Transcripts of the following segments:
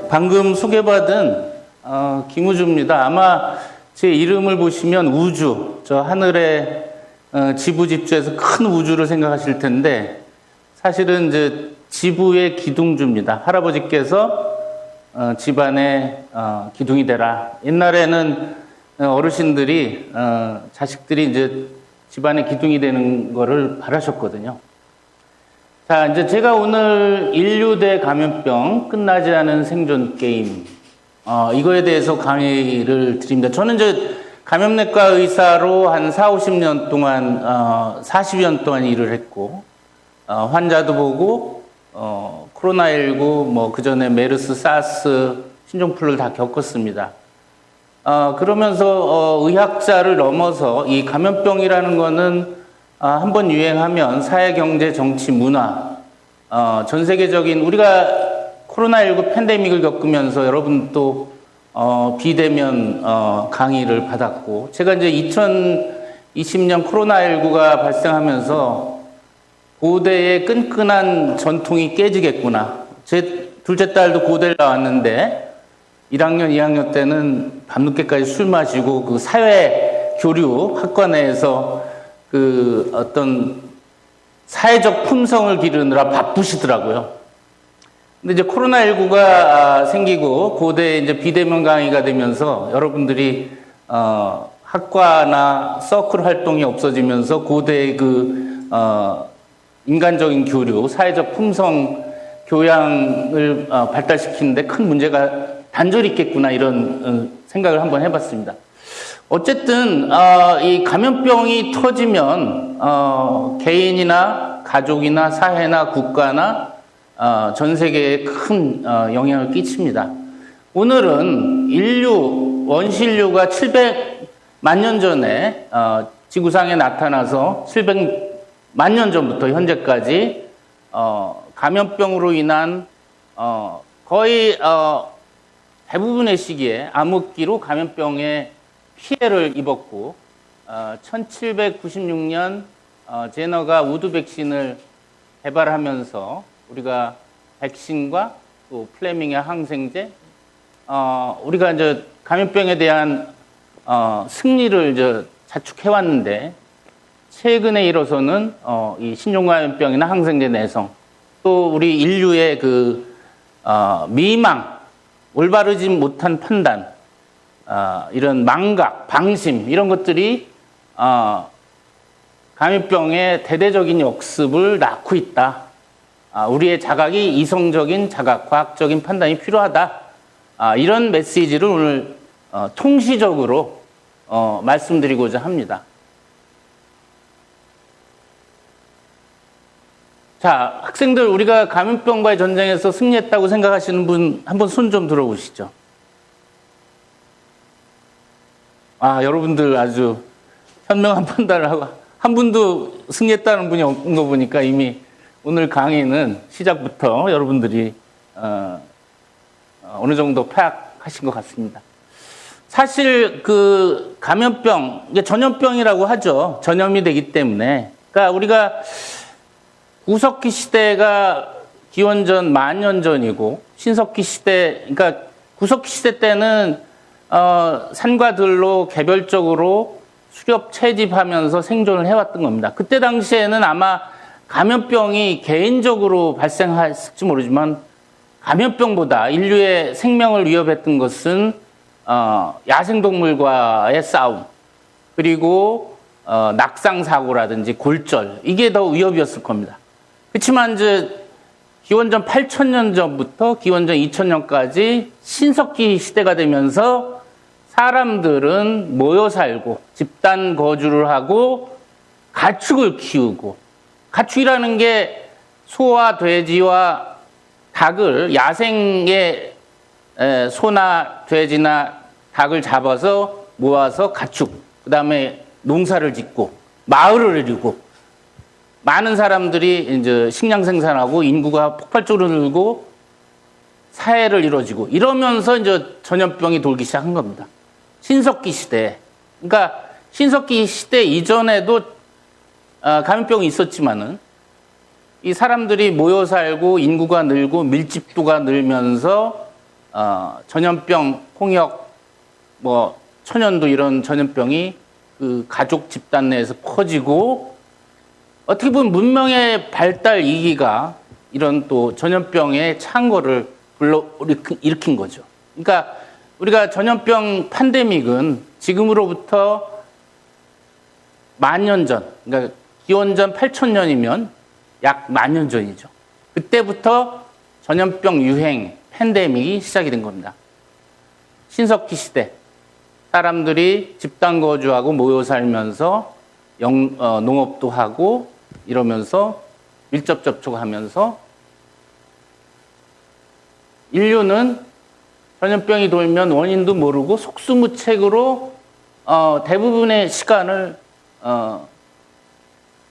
방금 소개받은 김우주입니다. 아마 제 이름을 보시면 우주, 저 하늘의 지부집주에서 큰 우주를 생각하실 텐데 사실은 이제 지부의 기둥주입니다. 할아버지께서 집안의 기둥이 되라. 옛날에는 어르신들이 자식들이 이제 집안의 기둥이 되는 거를 바라셨거든요. 자, 이제 제가 오늘 인류 대 감염병 끝나지 않은 생존 게임 이거에 대해서 강의를 드립니다. 저는 이제 감염내과 의사로 한 40-50년 동안 40년 동안 일을 했고 환자도 보고 코로나19 뭐 그전에 메르스, 사스, 신종플루를 다 겪었습니다. 그러면서 의학자를 넘어서 이 감염병이라는 거는 한번 유행하면 사회, 경제, 정치, 문화 전 세계적인 우리가 코로나19 팬데믹을 겪으면서 여러분 또 비대면 강의를 받았고 제가 이제 2020년 코로나19가 발생하면서 고대의 끈끈한 전통이 깨지겠구나. 제 둘째 딸도 고대를 나왔는데 1학년, 2학년 때는 밤늦게까지 술 마시고 그 사회 교류 학과내에서 그 어떤 사회적 품성을 기르느라 바쁘시더라고요. 근데 이제 코로나19가 생기고 고대에 이제 비대면 강의가 되면서 여러분들이 학과나 서클 활동이 없어지면서 고대의 그 인간적인 교류, 사회적 품성 교양을 발달시키는데 큰 문제가 단절이 있겠구나 이런 생각을 한번 해봤습니다. 어쨌든 이 감염병이 터지면 개인이나 가족이나 사회나 국가나 전 세계에 큰 영향을 끼칩니다. 오늘은 원시인류가 700만 년 전에 지구상에 나타나서 700만 년 전부터 현재까지 감염병으로 인한 거의 대부분의 시기에 암흑기로 감염병에 피해를 입었고 1796년 제너가 우드 백신을 개발하면서 우리가 백신과 또 플레밍의 항생제 우리가 이제 감염병에 대한 승리를 이제 자축해왔는데 최근에 일어서는 이 신종감염병이나 항생제 내성 또 우리 인류의 그 미망 올바르지 못한 판단 이런 망각, 방심 이런 것들이 감염병의 대대적인 역습을 낳고 있다. 우리의 자각이 이성적인 자각, 과학적인 판단이 필요하다. 이런 메시지를 오늘 통시적으로 말씀드리고자 합니다. 자, 학생들 우리가 감염병과의 전쟁에서 승리했다고 생각하시는 분 한번 손 좀 들어보시죠. 여러분들 아주 현명한 판단을 하고 한 분도 승리했다는 분이 없는 거 보니까 이미 오늘 강의는 시작부터 여러분들이 어느 정도 파악하신 것 같습니다. 사실 그 감염병, 이게 전염병이라고 하죠. 전염이 되기 때문에. 그러니까 우리가 구석기 시대가 기원전 10,000년 전이고 신석기 시대, 그러니까 구석기 시대 때는 산과 들로 개별적으로 수렵 채집하면서 생존을 해왔던 겁니다. 그때 당시에는 아마 감염병이 개인적으로 발생했을지 모르지만 감염병보다 인류의 생명을 위협했던 것은 야생동물과의 싸움 그리고 낙상사고라든지 골절 이게 더 위협이었을 겁니다. 그렇지만 이제 기원전 8,000년 전부터 기원전 2,000년까지 신석기 시대가 되면서 사람들은 모여 살고 집단 거주를 하고 가축을 키우고 가축이라는 게 소와 돼지와 닭을 야생의 소나 돼지나 닭을 잡아서 모아서 가축 그 다음에 농사를 짓고 마을을 이루고 많은 사람들이 이제 식량 생산하고 인구가 폭발적으로 늘고 사회를 이루어지고 이러면서 이제 전염병이 돌기 시작한 겁니다. 신석기 시대. 그러니까 신석기 시대 이전에도 감염병이 있었지만은 이 사람들이 모여 살고 인구가 늘고 밀집도가 늘면서 전염병, 홍역, 뭐 천연두 이런 전염병이 그 가족 집단 내에서 퍼지고 어떻게 보면 문명의 발달 이기가 이런 또 전염병의 창궐을 일으킨 거죠. 그러니까 우리가 전염병 팬데믹은 지금으로부터 10,000년 전, 그러니까 기원전 8,000년이면 약 10,000년 전이죠. 그때부터 전염병 유행, 팬데믹이 시작이 된 겁니다. 신석기 시대, 사람들이 집단 거주하고 모여 살면서 농업도 하고 이러면서 밀접 접촉하면서 인류는 전염병이 돌면 원인도 모르고 속수무책으로 대부분의 시간을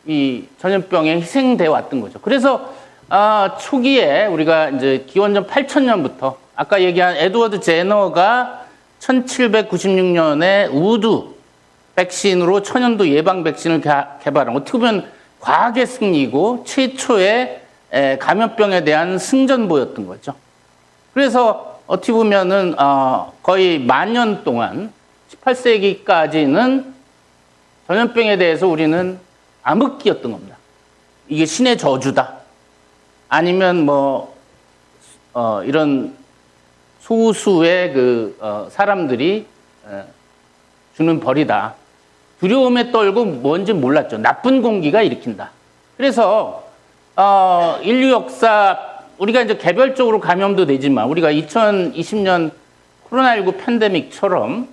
이 전염병에 희생돼 왔던 거죠. 그래서 초기에 우리가 이제 기원전 8,000년부터 아까 얘기한 에드워드 제너가 1796년에 우두 백신으로 천연두 예방 백신을 개발한 어떻게 보면 과학의 승리고 최초의 감염병에 대한 승전보였던 거죠. 그래서 어떻게 보면은 거의 10,000년 동안 18세기까지는 전염병에 대해서 우리는 암흑기였던 겁니다. 이게 신의 저주다. 아니면 뭐 이런 소수의 그 사람들이 주는 벌이다. 두려움에 떨고 뭔지 몰랐죠. 나쁜 공기가 일으킨다. 그래서 인류 역사 우리가 이제 개별적으로 감염도 되지만 우리가 2020년 코로나19 팬데믹처럼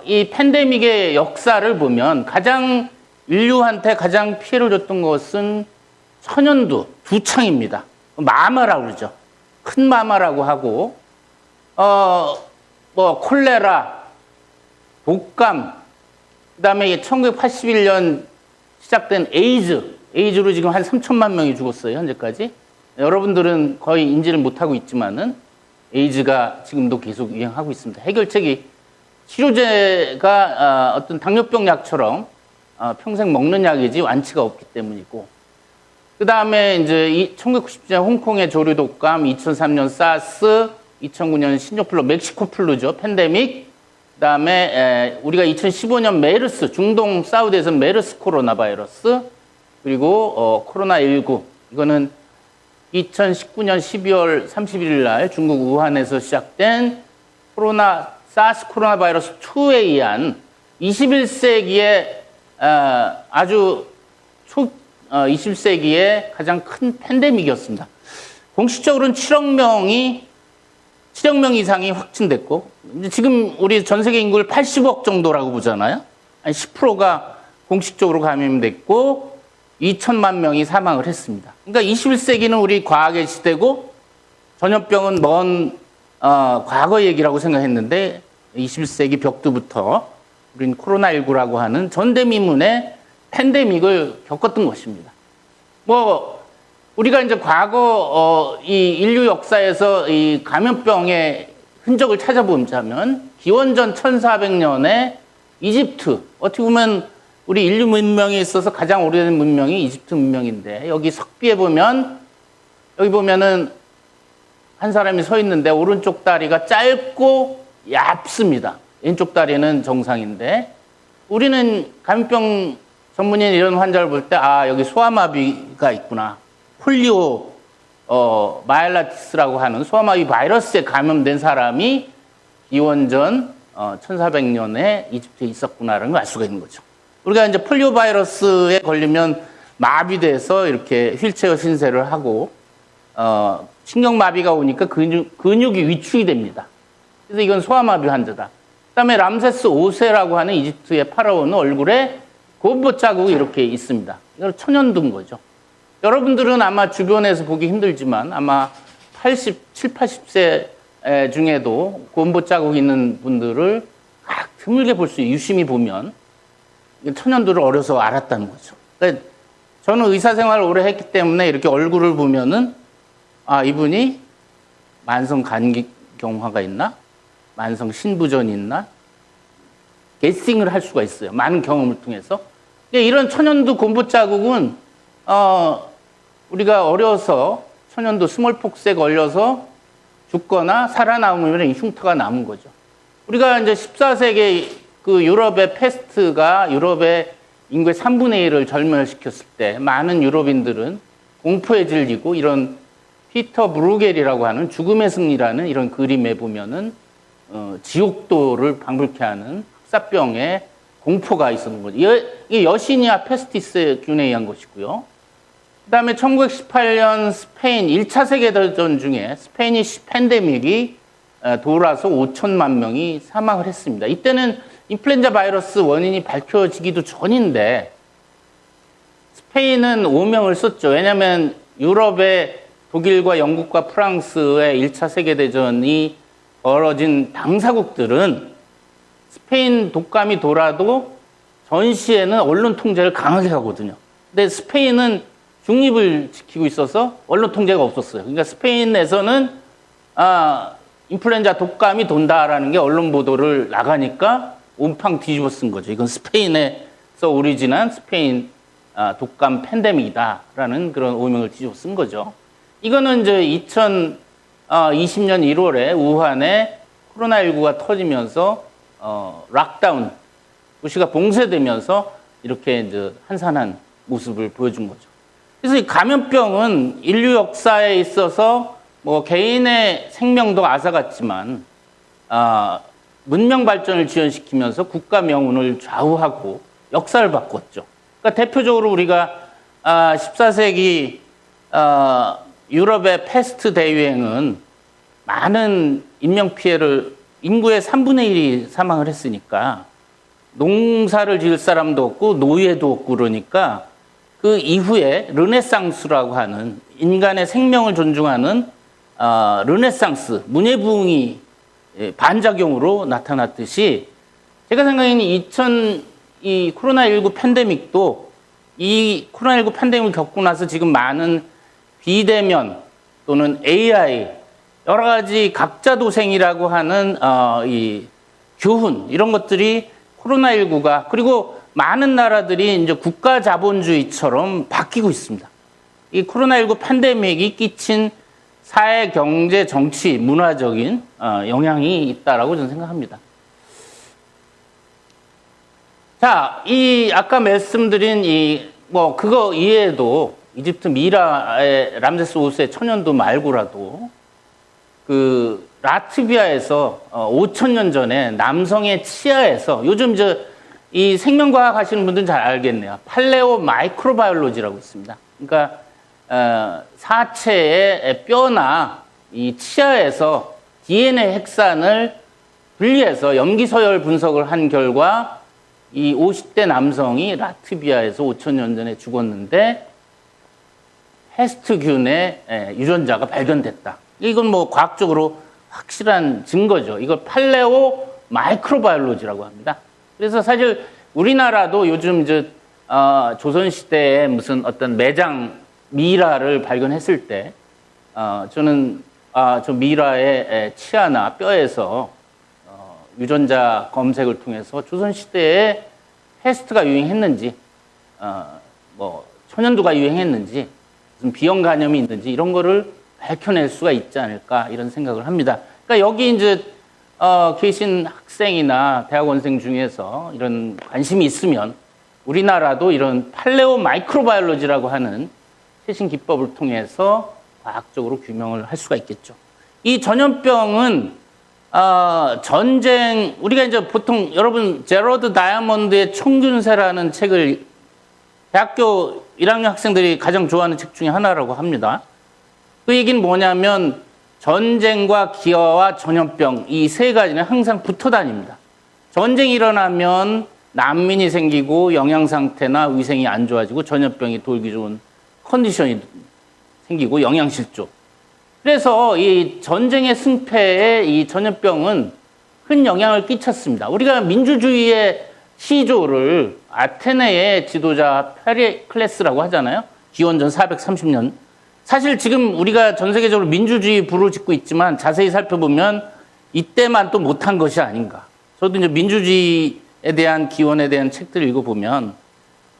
이 팬데믹의 역사를 보면 가장 인류한테 가장 피해를 줬던 것은 천연두, 두창입니다. 마마라고 그러죠. 큰 마마라고 하고 뭐 콜레라, 독감, 그다음에 1981년 시작된 에이즈로 지금 한 3천만 명이 죽었어요, 현재까지. 여러분들은 거의 인지를 못하고 있지만은 에이즈가 지금도 계속 유행하고 있습니다. 해결책이 치료제가 어떤 당뇨병 약처럼 평생 먹는 약이지 완치가 없기 때문이고, 그 다음에 이제 1990년 홍콩의 조류 독감, 2003년 사스, 2009년 신종플루, 멕시코 플루죠, 팬데믹. 그 다음에 우리가 2015년 메르스, 중동 사우디에서 메르스 코로나 바이러스, 그리고 코로나19, 이거는 2019년 12월 31일 날 중국 우한에서 시작된 사스 코로나 바이러스 2에 의한 21세기의 아주 21세기의 가장 큰 팬데믹이었습니다. 공식적으로는 7억 명 이상이 확진됐고, 지금 우리 전 세계 인구를 80억 정도라고 보잖아요. 한 10%가 공식적으로 감염됐고 2천만 명이 사망을 했습니다. 그러니까 21세기는 우리 과학의 시대고 전염병은 먼 과거 얘기라고 생각했는데 21세기 벽두부터 우린 코로나19라고 하는 전대미문의 팬데믹을 겪었던 것입니다. 뭐 우리가 이제 과거 이 인류 역사에서 이 감염병의 흔적을 찾아보자면 기원전 1400년에 이집트, 어떻게 보면 우리 인류 문명에 있어서 가장 오래된 문명이 이집트 문명인데, 여기 석비에 보면 여기 보면은 한 사람이 서 있는데 오른쪽 다리가 짧고 얇습니다. 왼쪽 다리는 정상인데, 우리는 감염병 전문인 이런 환자를 볼 때 여기 소아마비가 있구나. 폴리오 마일라티스라고 하는 소아마비 바이러스에 감염된 사람이 기원전 1400년에 이집트에 있었구나라는 걸 알 수가 있는 거죠. 우리가 이제 폴리오 바이러스에 걸리면 마비돼서 이렇게 휠체어 신세를 하고 신경마비가 오니까 근육이 위축이 됩니다. 그래서 이건 소아마비 환자다. 그다음에 람세스 5세라고 하는 이집트의 파라오는 얼굴에 곰보 자국이 이렇게 있습니다. 이건 천연두인 거죠. 여러분들은 아마 주변에서 보기 힘들지만 아마 70, 80세 중에도 곰보 자국 있는 분들을 드물게 볼 수 있어요. 유심히 보면 천연두를 어려서 알았다는 거죠. 그러니까 저는 의사 생활을 오래 했기 때문에 이렇게 얼굴을 보면은 이분이 만성 간경화가 있나? 만성 신부전이 있나? 게싱을 할 수가 있어요. 많은 경험을 통해서. 이런 천연두 곰보 자국은 우리가 어려서 천연두 스몰폭스에 걸려서 죽거나 살아남으면 이 흉터가 남은 거죠. 우리가 이제 14세기 그 유럽의 패스트가 유럽의 인구의 3분의 1을 절멸시켰을 때 많은 유럽인들은 공포에 질리고 이런 피터 브루겔이라고 하는 죽음의 승리라는 이런 그림에 보면은 지옥도를 방불케 하는 흑사병의 공포가 있었는 거죠. 이게 여시니아 페스티스균에 의한 것이고요. 그 다음에 1918년 스페인 1차 세계대전 중에 스페니쉬 팬데믹이 돌아서 5천만 명이 사망을 했습니다. 이때는 인플루엔자 바이러스 원인이 밝혀지기도 전인데 스페인은 오명을 썼죠. 왜냐하면 유럽의 독일과 영국과 프랑스의 1차 세계대전이 벌어진 당사국들은 스페인 독감이 돌아도 전시에는 언론 통제를 강하게 하거든요. 근데 스페인은 중립을 지키고 있어서 언론 통제가 없었어요. 그러니까 스페인에서는 인플루엔자 독감이 돈다라는 게 언론 보도를 나가니까 온팡 뒤집어 쓴 거죠. 이건 스페인에서 오리진한 스페인 독감 팬데믹이다라는 그런 오명을 뒤집어 쓴 거죠. 이거는 이제 2020년 1월에 우한에 코로나19가 터지면서 락다운, 도시가 봉쇄되면서 이렇게 이제 한산한 모습을 보여준 거죠. 그래서 이 감염병은 인류 역사에 있어서 뭐 개인의 생명도 앗아갔지만 문명 발전을 지연시키면서 국가 명운을 좌우하고 역사를 바꿨죠. 그러니까 대표적으로 우리가 14세기 유럽의 패스트 대유행은 많은 인명피해를 인구의 3분의 1이 사망을 했으니까 농사를 지을 사람도 없고 노예도 없고 그러니까 그 이후에 르네상스라고 하는 인간의 생명을 존중하는 르네상스, 문예부흥이 반작용으로 나타났듯이 제가 생각에는 이 코로나19 팬데믹도 이 코로나19 팬데믹을 겪고 나서 지금 많은 비대면 또는 AI 여러 가지 각자 도생이라고 하는 이 교훈 이런 것들이 코로나19가 그리고 많은 나라들이 이제 국가 자본주의처럼 바뀌고 있습니다. 이 코로나19 팬데믹이 끼친 사회, 경제, 정치, 문화적인 영향이 있다라고 저는 생각합니다. 자, 이 아까 말씀드린 그거 이외에도 이집트 미라의 람세스 5세 천연도 말고라도 그 라트비아에서 5,000년 전에 남성의 치아에서 요즘 이 생명과학 하시는 분들은 잘 알겠네요. 팔레오 마이크로바이올로지라고 있습니다. 그러니까 사체의 뼈나 이 치아에서 DNA 핵산을 분리해서 염기서열 분석을 한 결과 이 50대 남성이 라트비아에서 5,000년 전에 죽었는데 패스트균의 유전자가 발견됐다. 이건 뭐 과학적으로 확실한 증거죠. 이걸 팔레오 마이크로바이올로지라고 합니다. 그래서 사실 우리나라도 요즘 조선시대에 무슨 어떤 매장 미라를 발견했을 때 저는 저 미라의 치아나 뼈에서 유전자 검색을 통해서 조선시대에 패스트가 유행했는지 뭐 천연두가 유행했는지 무슨 비형 간염이 있는지 이런 거를 밝혀낼 수가 있지 않을까 이런 생각을 합니다. 그러니까 여기 이제 계신 학생이나 대학원생 중에서 이런 관심이 있으면 우리나라도 이런 팔레오 마이크로바이올로지라고 하는 최신 기법을 통해서 과학적으로 규명을 할 수가 있겠죠. 이 전염병은 전쟁 우리가 이제 보통 여러분 제러드 다이아몬드의 총균세라는 책을 대학교 1학년 학생들이 가장 좋아하는 책 중에 하나라고 합니다. 그 얘기는 뭐냐면 전쟁과 기아와 전염병 이 세 가지는 항상 붙어 다닙니다. 전쟁이 일어나면 난민이 생기고 영양 상태나 위생이 안 좋아지고 전염병이 돌기 좋은 컨디션이 생기고 영양실조. 그래서 이 전쟁의 승패에 이 전염병은 큰 영향을 끼쳤습니다. 우리가 민주주의의 시조를 아테네의 지도자 페리클레스라고 하잖아요. 기원전 430년. 사실 지금 우리가 전 세계적으로 민주주의 부르짖고 있지만 자세히 살펴보면 이때만 또 못한 것이 아닌가. 저도 이제 민주주의에 대한 기원에 대한 책들을 읽어보면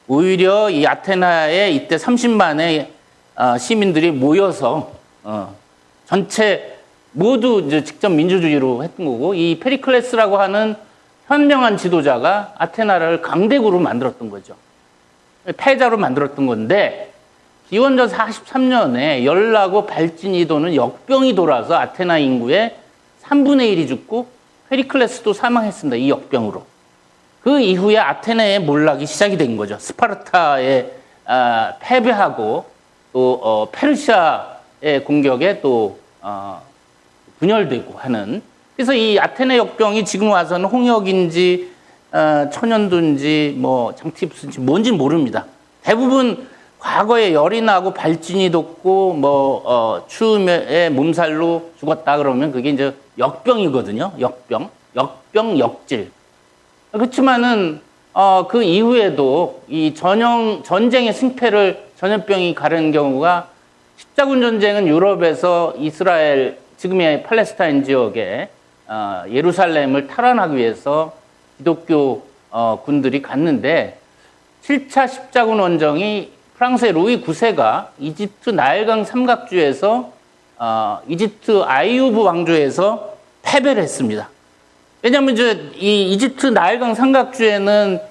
오히려 이 아테나에 이때 30만의 시민들이 모여서 전체 모두 이제 직접 민주주의로 했던 거고, 이 페리클레스라고 하는 현명한 지도자가 아테나를 강대국으로 만들었던 거죠. 패자로 만들었던 건데, 기원전 43년에 열나고 발진이 도는 역병이 돌아서 아테나 인구의 3분의 1이 죽고 페리클레스도 사망했습니다. 이 역병으로. 그 이후에 아테네의 몰락이 시작이 된 거죠. 스파르타에 패배하고 또 페르시아의 공격에 또 분열되고 하는. 그래서 이 아테네 역병이 지금 와서는 홍역인지 천연두인지 뭐 장티푸스인지 뭔지 모릅니다. 대부분 과거에 열이 나고 발진이 돋고 뭐 추움에 몸살로 죽었다 그러면 그게 이제 역병이거든요. 역병, 역질. 그렇지만은 그 이후에도 이 전쟁의 승패를 전염병이 가르는 경우가, 십자군 전쟁은 유럽에서 이스라엘, 지금의 팔레스타인 지역에 예루살렘을 탈환하기 위해서 기독교 군들이 갔는데, 7차 십자군 원정이 프랑스의 루이 9세가 이집트 나일강 삼각주에서 이집트 아이유브 왕조에서 패배를 했습니다. 왜냐하면 이제 이 이집트 나일강 삼각주에는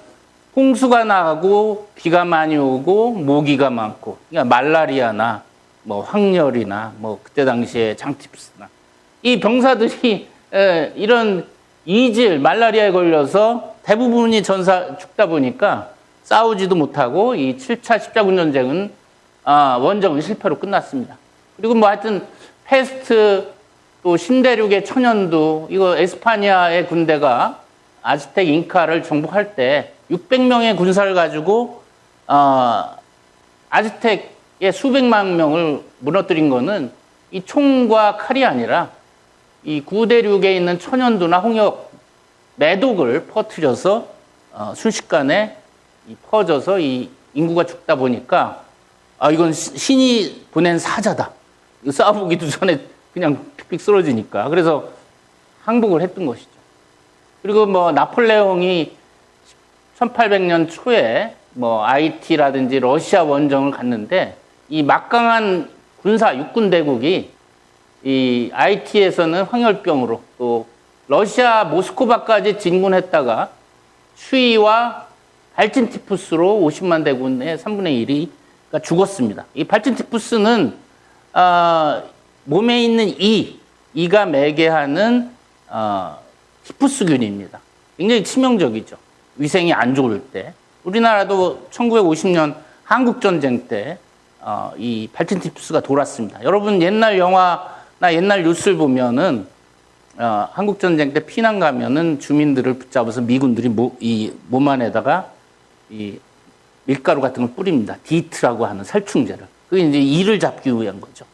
홍수가 나고 비가 많이 오고 모기가 많고, 그러니까 말라리아나 뭐 황열이나 뭐 그때 당시에 장티푸스나 이 병사들이 이런 이질 말라리아에 걸려서 대부분이 죽다 보니까 싸우지도 못하고 이 7차 십자군 전쟁은 원정은 실패로 끝났습니다. 그리고 뭐 하여튼 페스트, 또 신대륙의 천연두, 이거 에스파니아의 군대가 아즈텍 잉카를 정복할 때 600명의 군사를 가지고 아즈텍의 수백만 명을 무너뜨린 거는 이 총과 칼이 아니라 이 구대륙에 있는 천연두나 홍역, 매독을 퍼뜨려서 순식간에 퍼져서 이 인구가 죽다 보니까 이건 신이 보낸 사자다. 이거 싸우기도 전에 그냥 픽픽 쓰러지니까. 그래서 항복을 했던 것이죠. 그리고 뭐 나폴레옹이 1800년 초에 뭐 IT라든지 러시아 원정을 갔는데, 이 막강한 군사 육군 대국이 이 IT에서는 황열병으로, 또 러시아 모스크바까지 진군했다가 추위와 발진 티푸스로 50만 대군의 3분의 1이 죽었습니다. 이 발진 티푸스는 몸에 있는 이가 매개하는 티푸스균입니다. 굉장히 치명적이죠. 위생이 안 좋을 때. 우리나라도 1950년 한국전쟁 때 이 발진 티푸스가 돌았습니다. 여러분 옛날 영화나 옛날 뉴스를 보면은 한국전쟁 때 피난 가면은 주민들을 붙잡아서 미군들이 이 몸 안에다가 이 밀가루 같은 걸 뿌립니다. 디트라고 하는 살충제를. 그게 이제 이를 잡기 위한 거죠.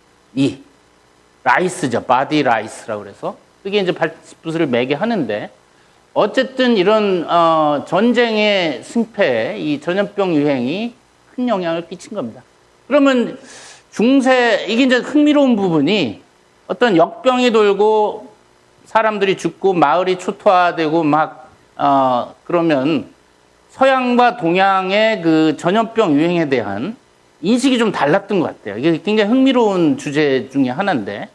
라이스죠. 바디 라이스라고 그래서. 그게 이제 발티푸스를 매게 하는데, 어쨌든 이런 전쟁의 승패에 이 전염병 유행이 큰 영향을 끼친 겁니다. 그러면 이게 이제 흥미로운 부분이, 어떤 역병이 돌고 사람들이 죽고 마을이 초토화되고 막 그러면 서양과 동양의 그 전염병 유행에 대한 인식이 좀 달랐던 것 같아요. 이게 굉장히 흥미로운 주제 중에 하나인데,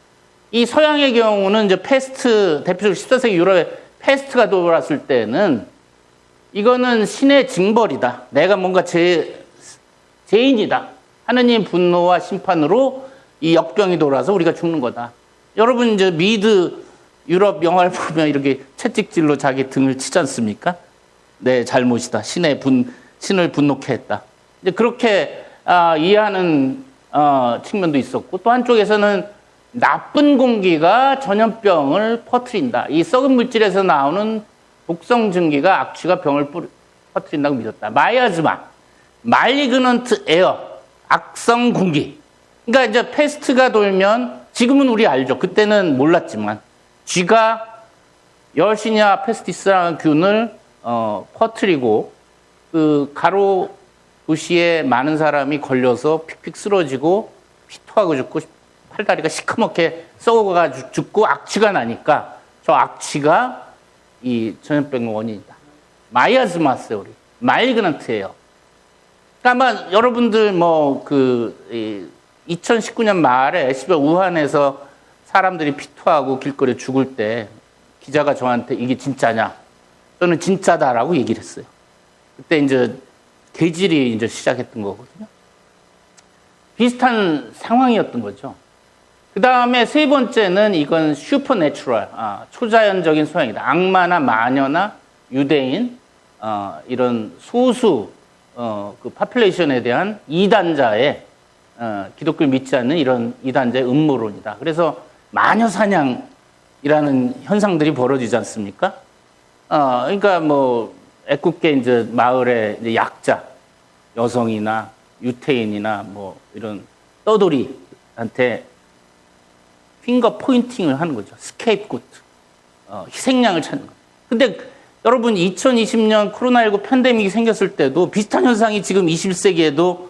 이 서양의 경우는 이제 페스트, 대표적으로 14세기 유럽에 페스트가 돌았을 때는 이거는 신의 징벌이다. 내가 뭔가 죄인이다. 하느님 분노와 심판으로 이 역병이 돌아서 우리가 죽는 거다. 여러분 이제 유럽 영화를 보면 이렇게 채찍질로 자기 등을 치지 않습니까? 내 잘못이다. 신을 분노케 했다. 이제 그렇게 이해하는 측면도 있었고, 또 한쪽에서는 나쁜 공기가 전염병을 퍼뜨린다. 이 썩은 물질에서 나오는 독성 증기가 악취가 병을 퍼뜨린다고 믿었다. 마이아즈마, 말리그넌트 에어, 악성 공기. 그러니까 이제 페스트가 돌면, 지금은 우리 알죠. 그때는 몰랐지만, 쥐가 열시니아 페스티스라는 균을 퍼뜨리고 그 가로 도시에 많은 사람이 걸려서 픽픽 쓰러지고 피토하고 죽고 팔다리가 시커멓게 썩어가지고 죽고 악취가 나니까, 저 악취가 이 전염병의 원인이다. 마이아즈마 세오리, 말리그넌트예요. 그러니까 아마 여러분들 2019년 말에 우한에서 사람들이 피토하고 길거리에 죽을 때 기자가 저한테 이게 진짜냐? 저는 진짜다라고 얘기를 했어요. 그때 이제 개질이 이제 시작했던 거거든요. 비슷한 상황이었던 거죠. 그 다음에 세 번째는 이건 슈퍼내추럴, 초자연적인 소양이다. 악마나 마녀나 유대인, 이런 소수, 그 파퓰레이션에 대한 이단자의, 기독교를 믿지 않는 이런 이단자의 음모론이다. 그래서 마녀 사냥이라는 현상들이 벌어지지 않습니까? 그러니까 뭐, 애꿎게 이제 마을의 이제 약자, 여성이나 유태인이나 뭐 이런 떠돌이한테 핑거 포인팅을 하는 거죠. 스케이프고트. 희생양을 찾는 거예요. 근데 여러분 2020년 코로나19 팬데믹이 생겼을 때도 비슷한 현상이 지금 21세기에도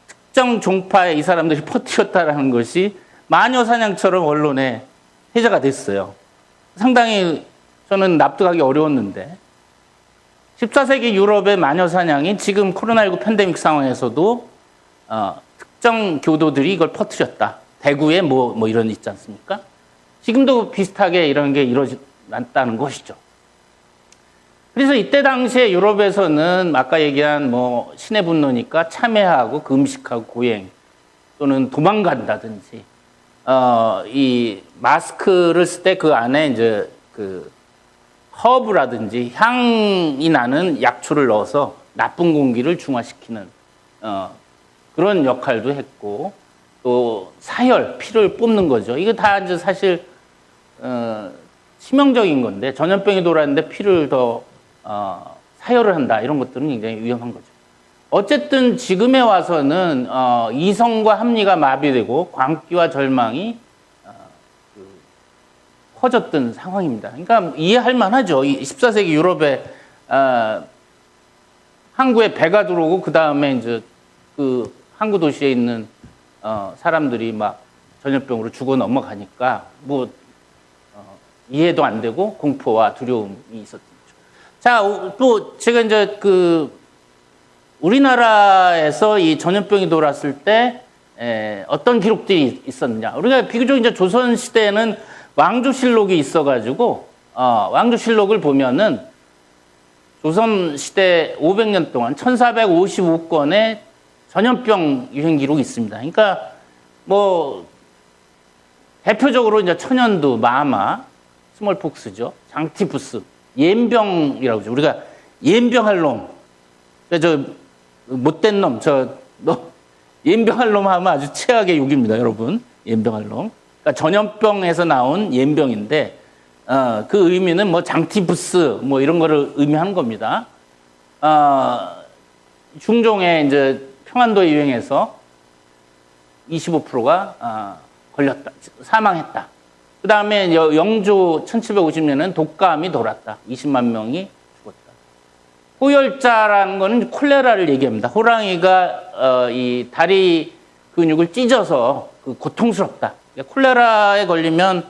특정 종파에 이 사람들이 퍼뜨렸다라는 것이 마녀 사냥처럼 언론에 회자가 됐어요. 상당히 저는 납득하기 어려웠는데 14세기 유럽의 마녀 사냥이 지금 코로나19 팬데믹 상황에서도 특정 교도들이 이걸 퍼뜨렸다. 대구에 뭐 이런 있지 않습니까? 지금도 비슷하게 이런 게 이루어졌다는 것이죠. 그래서 이때 당시에 유럽에서는 아까 얘기한 뭐 신의 분노니까 참회하고 금식하고 고행 또는 도망간다든지 이 마스크를 쓸 때 그 안에 이제 그 허브라든지 향이 나는 약초를 넣어서 나쁜 공기를 중화시키는 그런 역할도 했고 또 사혈, 피를 뽑는 거죠. 이거 다 이제 사실 치명적인 건데 전염병이 돌았는데 피를 더 사혈을 한다 이런 것들은 굉장히 위험한 거죠. 어쨌든 지금에 와서는 이성과 합리가 마비되고 광기와 절망이 퍼졌던 상황입니다. 그러니까 이해할 만하죠. 14세기 유럽에 항구에 배가 들어오고 그 다음에 이제 그 항구 도시에 있는 사람들이 막 전염병으로 죽어 넘어가니까 뭐 이해도 안 되고 공포와 두려움이 있었던 거죠. 자, 또 제가 이제 그 우리나라에서 이 전염병이 돌았을 때 어떤 기록들이 있었느냐. 우리가 비교적 이제 조선 시대에는 왕조실록이 있어가지고 왕조실록을 보면은 조선 시대 500년 동안 1455건의 전염병 유행 기록이 있습니다. 그러니까 뭐 대표적으로 이제 천연두, 마마, 스몰폭스죠, 장티푸스, 옌병이라고 하죠. 우리가 옌병할 놈, 저 못된 놈, 너 옌병할 놈 하면 아주 최악의 욕입니다, 여러분. 옌병할 놈. 그러니까 전염병에서 나온 옌병인데 그 의미는 뭐 장티푸스 뭐 이런 거를 의미하는 겁니다. 중종의 이제 평안도에 유행해서 25%가 걸렸다, 사망했다. 그 다음에 영조 1750년에는 독감이 돌았다. 20만 명이 죽었다. 호열자라는 거는 콜레라를 얘기합니다. 호랑이가 이 다리 근육을 찢어서 고통스럽다. 콜레라에 걸리면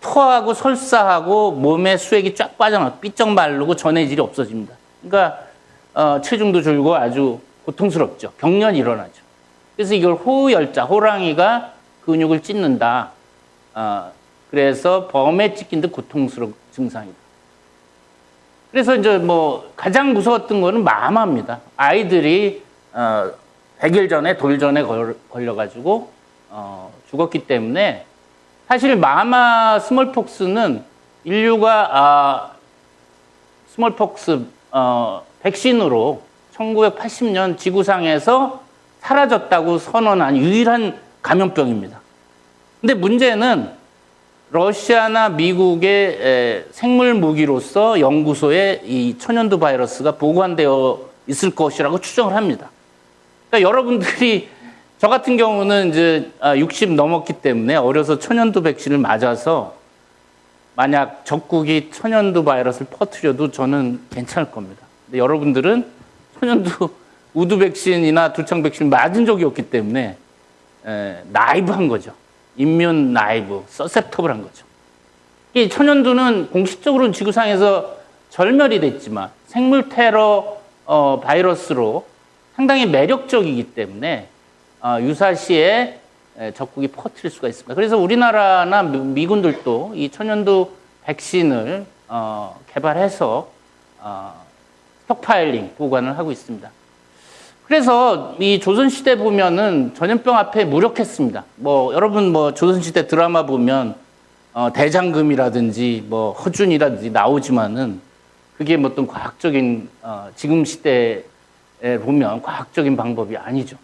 토하고 설사하고 몸에 수액이 쫙 빠져나와 삐쩍 마르고 전해질이 없어집니다. 그러니까 체중도 줄고 아주 고통스럽죠. 병련이 일어나죠. 그래서 이걸 호열자, 호랑이가 근육을 찢는다. 그래서 범에 찢긴 듯 고통스러운 증상이다. 그래서 이제 뭐 가장 무서웠던 거는 마마입니다. 아이들이 100일 전에 돌전에 걸려가지고 죽었기 때문에 사실 마마 스몰폭스는 인류가 스몰폭스 백신으로 1980년 지구상에서 사라졌다고 선언한 유일한 감염병입니다. 근데 문제는 러시아나 미국의 생물 무기로서 연구소에 이 천연두 바이러스가 보관되어 있을 것이라고 추정을 합니다. 그러니까 여러분들이 저 같은 경우는 이제 60 넘었기 때문에 어려서 천연두 백신을 맞아서 만약 적국이 천연두 바이러스를 퍼뜨려도 저는 괜찮을 겁니다. 근데 여러분들은 천연두 우두 백신이나 두창 백신 맞은 적이 없기 때문에 나이브한 거죠. 임뮨 나이브, 서셉터블한 거죠. 이 천연두는 공식적으로는 지구상에서 절멸이 됐지만 생물 테러 바이러스로 상당히 매력적이기 때문에 유사시에 적국이 퍼뜨릴 수가 있습니다. 그래서 우리나라나 미군들도 이 천연두 백신을 개발해서 스톡파일링 보관을 하고 있습니다. 그래서 이 조선시대 보면은 전염병 앞에 무력했습니다. 여러분 조선시대 드라마 보면 대장금이라든지 허준이라든지 나오지만은 그게 어떤 과학적인 지금 시대에 보면 과학적인 방법이 아니죠.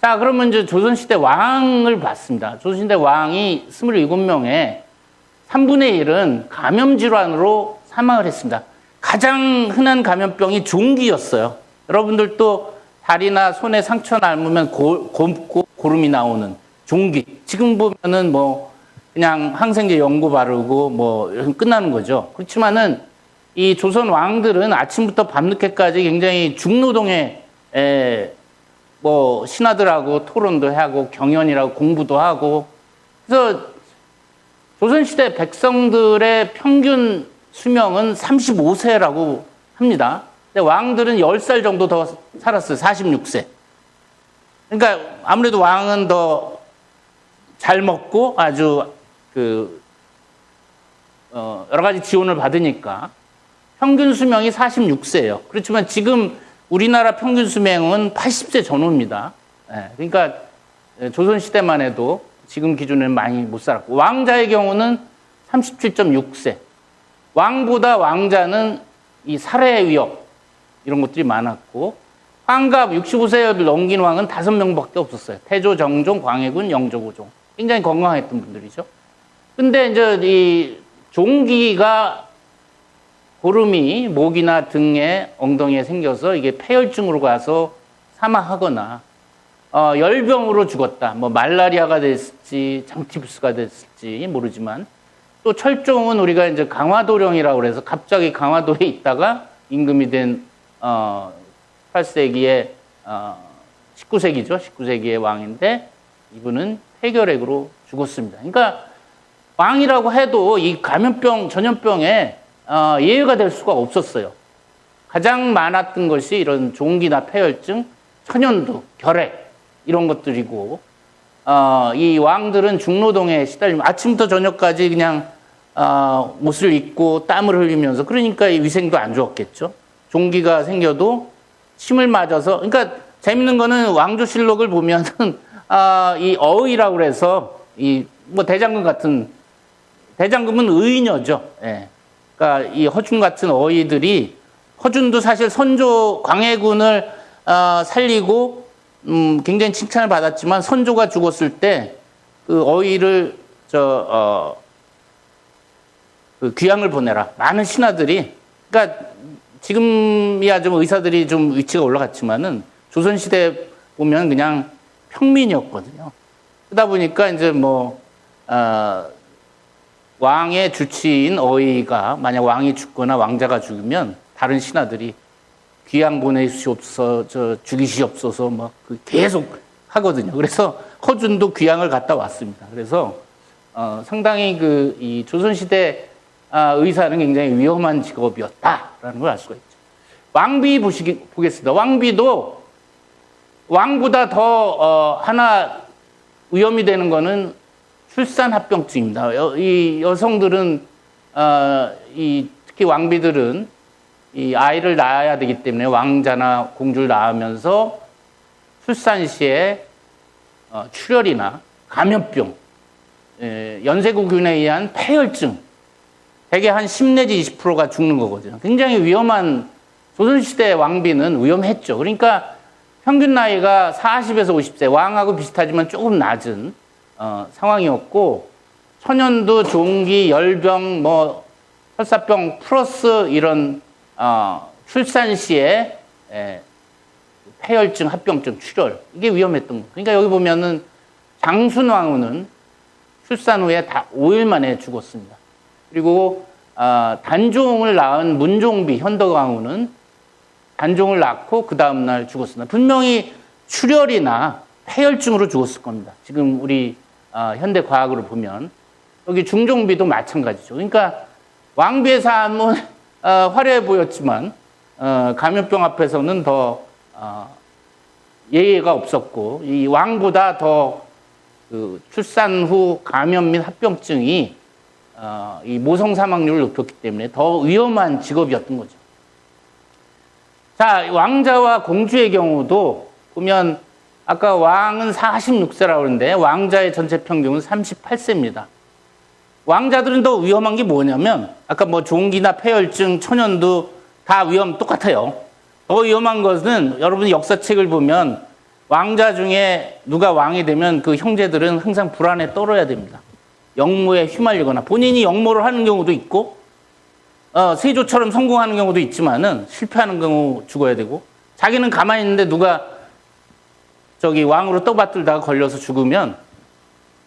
자, 그러면 이제 조선시대 왕을 봤습니다. 조선시대 왕이 27명의 3분의 1은 감염 질환으로 사망을 했습니다. 가장 흔한 감염병이 종기였어요. 여러분들도 다리나 손에 상처 남으면 곱고 고름이 나오는 종기. 지금 보면은 그냥 항생제 연고 바르고 이렇게 끝나는 거죠. 그렇지만은 이 조선 왕들은 아침부터 밤늦게까지 굉장히 중노동에 신하들하고 토론도 하고 경연이라고 공부도 하고, 그래서 조선시대 백성들의 평균 수명은 35세라고 합니다. 근데 왕들은 10살 정도 더 살았어요. 46세. 그러니까 아무래도 왕은 더 잘 먹고 아주 여러 가지 지원을 받으니까 평균 수명이 46세예요. 그렇지만 지금 우리나라 평균 수명은 80세 전후입니다. 그러니까 조선시대만 해도 지금 기준에는 많이 못 살았고, 왕자의 경우는 37.6세. 왕보다 왕자는 이 살해 위협 이런 것들이 많았고, 환갑 65세를 넘긴 왕은 5명밖에 없었어요. 태조, 정종, 광해군, 영조고종. 굉장히 건강했던 분들이죠. 근데 이제 이 종기가 고름이 목이나 등에 엉덩이에 생겨서 이게 폐혈증으로 가서 사망하거나 열병으로 죽었다. 말라리아가 됐을지 장티푸스가 됐을지 모르지만, 또 철종은 우리가 이제 강화도령이라고 그래서 갑자기 강화도에 있다가 임금이 된 8세기의 19세기죠. 19세기의 왕인데 이분은 폐결핵으로 죽었습니다. 그러니까 왕이라고 해도 이 감염병, 전염병에 예외가 될 수가 없었어요. 가장 많았던 것이 이런 종기나 폐혈증, 천연두, 결핵 이런 것들이고, 이 왕들은 중노동에 시달리면 아침부터 저녁까지 그냥 옷을 입고 땀을 흘리면서, 그러니까 이 위생도 안 좋았겠죠. 종기가 생겨도 침을 맞아서, 그러니까 재밌는 거는 왕조실록을 보면은 이 어의라고 그래서 대장금 같은, 대장금은 의녀죠. 예. 그러니까 이 허준 같은 어의들이, 허준도 사실 선조 광해군을 살리고 굉장히 칭찬을 받았지만, 선조가 죽었을 때 그 어의를 그 귀향을 보내라. 많은 신하들이, 그러니까 지금이야 좀 의사들이 좀 위치가 올라갔지만은 조선시대 보면 그냥 평민이었거든요. 그러다 보니까 이제 왕의 주치인 어의가, 만약 왕이 죽거나 왕자가 죽으면 다른 신하들이 귀양 보내시옵소서, 죽이시옵소서 계속 하거든요. 그래서 허준도 귀양을 갔다 왔습니다. 그래서 상당히 이 조선시대 의사는 굉장히 위험한 직업이었다라는 걸 알 수가 있죠. 왕비 보겠습니다. 왕비도 왕보다 더 하나 위험이 되는 거는 출산합병증입니다. 이 여성들은 특히 왕비들은 이 아이를 낳아야 되기 때문에 왕자나 공주를 낳으면서 출산 시에 출혈이나 감염병, 연쇄구균에 의한 폐혈증, 대개 한 10 내지 20%가 죽는 거거든요. 굉장히 위험한, 조선시대 왕비는 위험했죠. 그러니까 평균 나이가 40에서 50세, 왕하고 비슷하지만 조금 낮은 상황이었고, 천연두, 종기, 열병, 설사병 플러스 이런 출산 시에 폐혈증, 합병증, 출혈, 이게 위험했던 거. 그러니까 여기 보면은 장순왕후는 출산 후에 다 5일 만에 죽었습니다. 그리고 단종을 낳은 문종비, 현덕왕후는 단종을 낳고 그 다음날 죽었습니다. 분명히 출혈이나 폐혈증으로 죽었을 겁니다. 지금 우리 현대 과학으로 보면. 여기 중종비도 마찬가지죠. 그러니까 왕비의 삶은 화려해 보였지만 감염병 앞에서는 더 예의가 없었고, 이 왕보다 더 그 출산 후 감염 및 합병증이 이 모성 사망률을 높였기 때문에 더 위험한 직업이었던 거죠. 자, 왕자와 공주의 경우도 보면 아까 왕은 46세라고 그러는데 왕자의 전체 평균은 38세입니다. 왕자들은 더 위험한 게 뭐냐면 아까 뭐 종기나 폐혈증, 천연두 다 위험 똑같아요. 더 위험한 것은 여러분이 역사책을 보면 왕자 중에 누가 왕이 되면 그 형제들은 항상 불안에 떨어야 됩니다. 역모에 휘말리거나 본인이 역모를 하는 경우도 있고 세조처럼 성공하는 경우도 있지만은 실패하는 경우 죽어야 되고 자기는 가만히 있는데 누가 저기 왕으로 떠받들다가 걸려서 죽으면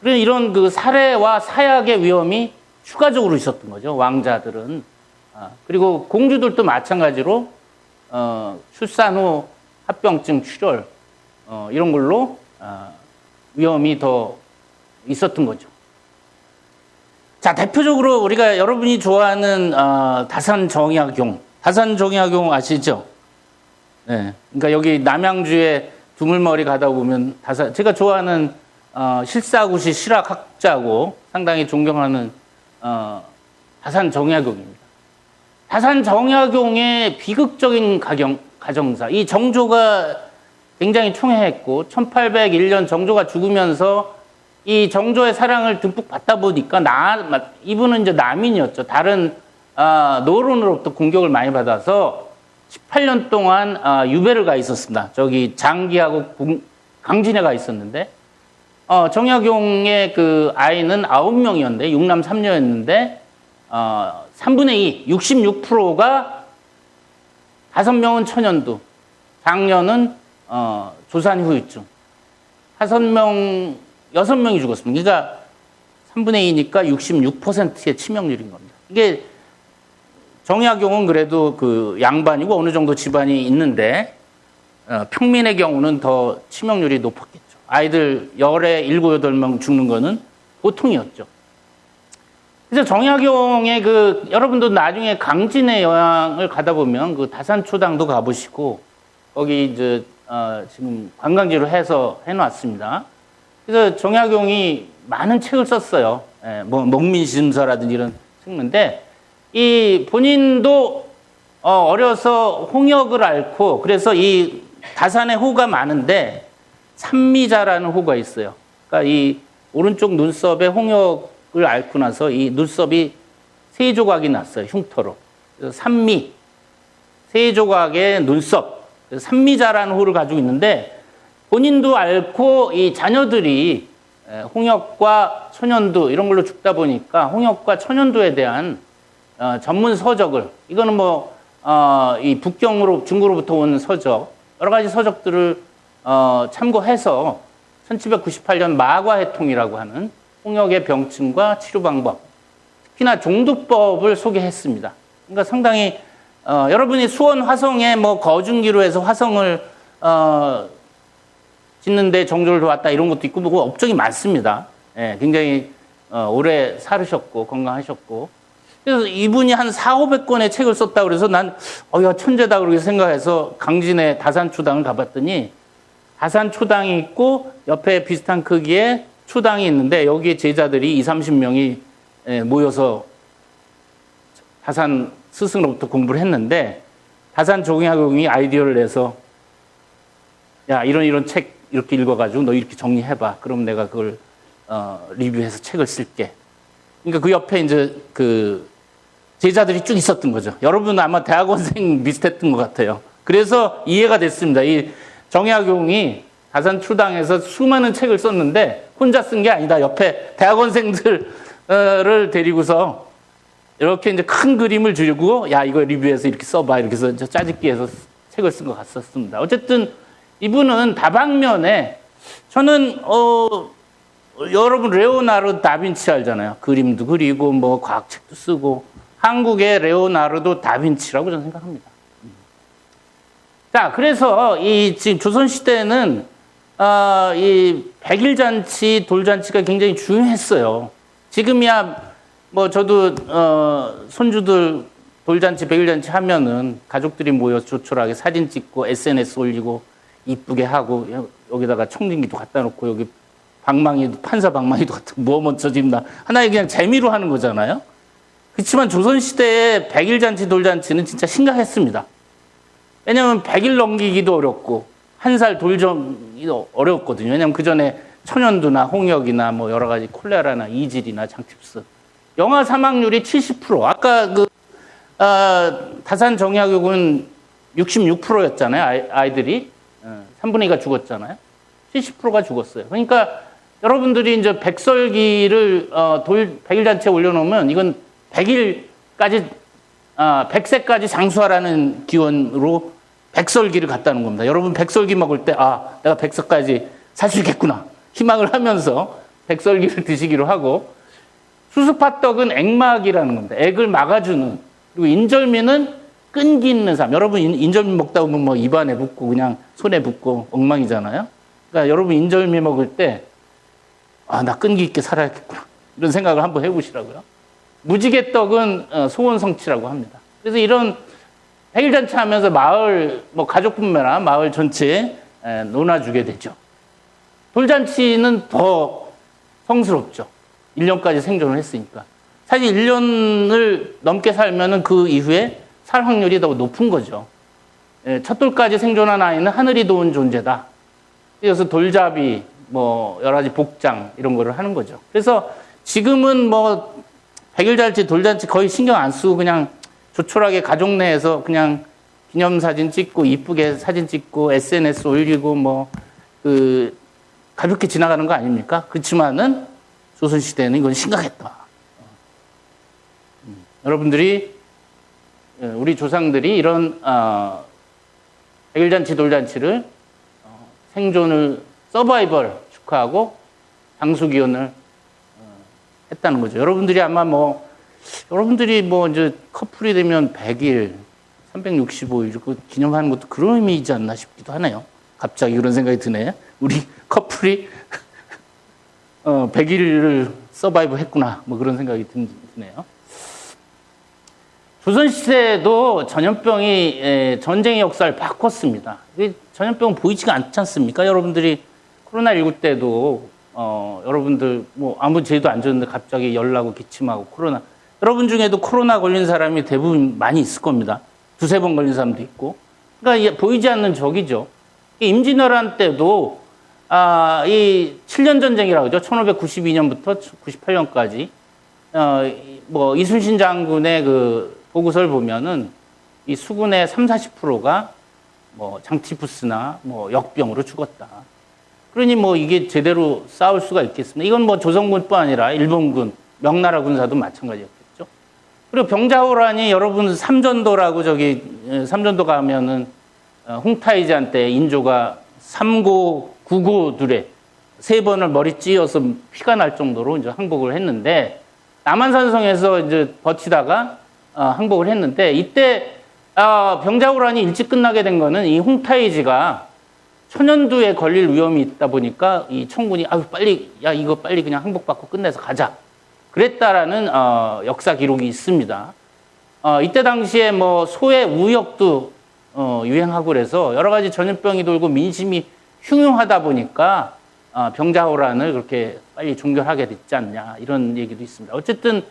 이런 그 살해와 사약의 위험이 추가적으로 있었던 거죠. 왕자들은. 그리고 공주들도 마찬가지로 출산 후 합병증, 출혈 이런 걸로 위험이 더 있었던 거죠. 자, 대표적으로 우리가 여러분이 좋아하는 다산정약용. 다산정약용 아시죠? 네. 그러니까 여기 남양주에 두물머리 가다 보면 제가 좋아하는 실사구시 실학학자고 상당히 존경하는 다산정약용입니다. 다산정약용의 비극적인 가정사. 이 정조가 굉장히 총애했고 1801년 정조가 죽으면서 이 정조의 사랑을 듬뿍 받다 보니까 이분은 이제 남인이었죠. 다른 노론으로부터 공격을 많이 받아서 18년 동안 유배를 가 있었습니다. 저기 장기하고 강진에 가 있었는데 정약용의 그 아이는 9명이었는데 6남 3녀였는데 3분의 2, 66%가 5명은 천연두, 장녀는 조산 후유증, 6명이 죽었습니다. 그러니까 3분의 2니까 66%의 치명률인 겁니다. 이게 정약용은 그래도 그 양반이고 어느 정도 집안이 있는데 평민의 경우는 더 치명률이 높았겠죠. 아이들 열에 7, 8명 죽는 거는 보통이었죠. 그래서 정약용의 여러분도 나중에 강진의 여행을 가다 보면 그 다산초당도 가보시고 거기 이제 지금 관광지로 해놨습니다. 그래서 정약용이 많은 책을 썼어요. 뭐 먹민심서라든지 이런 책인데 이 본인도 어려서 홍역을 앓고 그래서 이 다산에 호가 많은데 산미자라는 호가 있어요. 그러니까 이 오른쪽 눈썹에 홍역을 앓고 나서 이 눈썹이 세 조각이 났어요. 흉터로. 그래서 산미, 세 조각의 눈썹, 산미자라는 호를 가지고 있는데 본인도 앓고 이 자녀들이 홍역과 천연두 이런 걸로 죽다 보니까 홍역과 천연두에 대한 전문 서적을 이거는 이 중국으로부터 온 서적 여러 가지 서적들을 참고해서 1798년 마과해통이라고 하는 홍역의 병증과 치료 방법 특히나 종두법을 소개했습니다. 그러니까 상당히 여러분이 수원 화성에 거중기로 해서 화성을 짓는데 정조를 도왔다 이런 것도 있고 업적이 많습니다. 굉장히 오래 살으셨고 건강하셨고 그래서 이분이 한 400~500권의 책을 썼다고 그래서 난 천재다 그렇게 생각해서 강진의 다산초당을 가봤더니 다산초당이 있고 옆에 비슷한 크기의 초당이 있는데 여기에 제자들이 20~30명이 모여서 다산 스승으로부터 공부를 했는데 다산정약용이 아이디어를 내서 야 이런 책 이렇게 읽어가지고 너 이렇게 정리해봐. 그럼 내가 그걸 리뷰해서 책을 쓸게. 그러니까 그 옆에 이제 그 제자들이 쭉 있었던 거죠. 여러분 아마 대학원생 비슷했던 것 같아요. 그래서 이해가 됐습니다. 이 정약용이 다산초당에서 수많은 책을 썼는데 혼자 쓴 게 아니다. 옆에 대학원생들을 데리고서 이렇게 이제 큰 그림을 주고 야 이거 리뷰해서 이렇게 써봐 이렇게 해서 짜집기해서 책을 쓴 것 같았습니다. 어쨌든 이분은 다방면에 저는 여러분 레오나르도 다빈치 알잖아요. 그림도 그리고 과학책도 쓰고 한국의 레오나르도 다빈치라고 저는 생각합니다. 자, 그래서 지금 조선 시대는 이 백일잔치, 돌잔치가 굉장히 중요했어요. 지금이야 저도 손주들 돌잔치, 백일잔치 하면은 가족들이 모여서 조촐하게 사진 찍고 SNS 올리고 이쁘게 하고 여기다가 청진기도 갖다 놓고 여기 방망이도 판사 방망이도 같은 뭐 먼저 집나 하나의 그냥 재미로 하는 거잖아요. 그렇지만 조선시대의 백일잔치 돌잔치는 진짜 심각했습니다. 왜냐하면 100일 넘기기도 어렵고 1살 돌점이 어려웠거든요. 왜냐하면 그 전에 천연두나 홍역이나 뭐 여러 가지 콜레라나 이질이나 장티푸스 영아 사망률이 70%. 아까 다산 정약육은 66%였잖아요. 아이들이 3분의 2가 죽었잖아요. 70%가 죽었어요. 그러니까 여러분들이 이제 백설기를 백일잔치에 올려놓으면 이건 100일까지 100세까지 장수하라는 기원으로 백설기를 갖다는 겁니다. 여러분 백설기 먹을 때 내가 100세까지 살 수 있겠구나 희망을 하면서 백설기를 드시기로 하고, 수수팥떡은 액막이라는 겁니다. 액을 막아주는. 그리고 인절미는 끈기 있는 삶. 여러분 인절미 먹다 보면 뭐 입안에 붙고 그냥 손에 붙고 엉망이잖아요. 그러니까 여러분 인절미 먹을 때 나 끈기 있게 살아야겠구나 이런 생각을 한번 해보시라고요. 무지개떡은 소원성취라고 합니다. 그래서 이런 백일잔치 하면서 마을, 뭐 가족뿐만 아니라 마을 전체에 논아주게 되죠. 돌잔치는 더 성스럽죠. 1년까지 생존을 했으니까. 사실 1년을 넘게 살면은 그 이후에 살 확률이 더 높은 거죠. 첫돌까지 생존한 아이는 하늘이 도운 존재다. 그래서 돌잡이, 뭐 여러 가지 복장 이런 거를 하는 거죠. 그래서 지금은 뭐 백일잔치, 돌잔치 거의 신경 안 쓰고 그냥 조촐하게 가족 내에서 그냥 기념사진 찍고 이쁘게 사진 찍고 SNS 올리고 뭐 가볍게 지나가는 거 아닙니까? 그렇지만은 조선시대에는 이건 심각했다. 여러분들이, 우리 조상들이 이런 백일잔치, 돌잔치를 생존을, 서바이벌 축하하고 장수기원을 했다는 거죠. 여러분들이 이제 커플이 되면 100일, 365일 그 기념하는 것도 그런 의미이지 않나 싶기도 하네요. 갑자기 그런 생각이 드네. 우리 커플이 100일을 서바이브 했구나. 뭐 그런 생각이 드네요. 조선시대에도 전염병이 전쟁의 역사를 바꿨습니다. 전염병은 보이지가 않지 않습니까? 여러분들이 코로나19 때도 여러분들 뭐 아무 죄도 안 졌는데 갑자기 열나고 기침하고 코로나. 여러분 중에도 코로나 걸린 사람이 대부분 많이 있을 겁니다. 두세 번 걸린 사람도 있고. 그러니까 보이지 않는 적이죠. 임진왜란 때도 이 7년 전쟁이라고 하죠. 1592년부터 98년까지 뭐 이순신 장군의 그 보고서를 보면은 이 수군의 30-40%가 뭐 장티푸스나 뭐 역병으로 죽었다. 그러니 뭐 이게 제대로 싸울 수가 있겠습니까? 이건 뭐 조선군뿐 아니라 일본군, 명나라 군사도 마찬가지였겠죠. 그리고 병자호란이 여러분 삼전도라고 삼전도 가면은 홍타이지한 때 인조가 삼고 구고들에 3번을 머리 찧어서 피가 날 정도로 이제 항복을 했는데, 남한산성에서 이제 버티다가 항복을 했는데, 이때 병자호란이 일찍 끝나게 된 거는 이 홍타이지가 천연두에 걸릴 위험이 있다 보니까 이 청군이 이거 빨리 그냥 항복받고 끝내서 가자 그랬다라는 역사 기록이 있습니다. 이때 당시에 뭐 소의 우역도 유행하고 그래서 여러 가지 전염병이 돌고 민심이 흉흉하다 보니까 병자호란을 그렇게 빨리 종결하게 됐지 않냐 이런 얘기도 있습니다. 어쨌든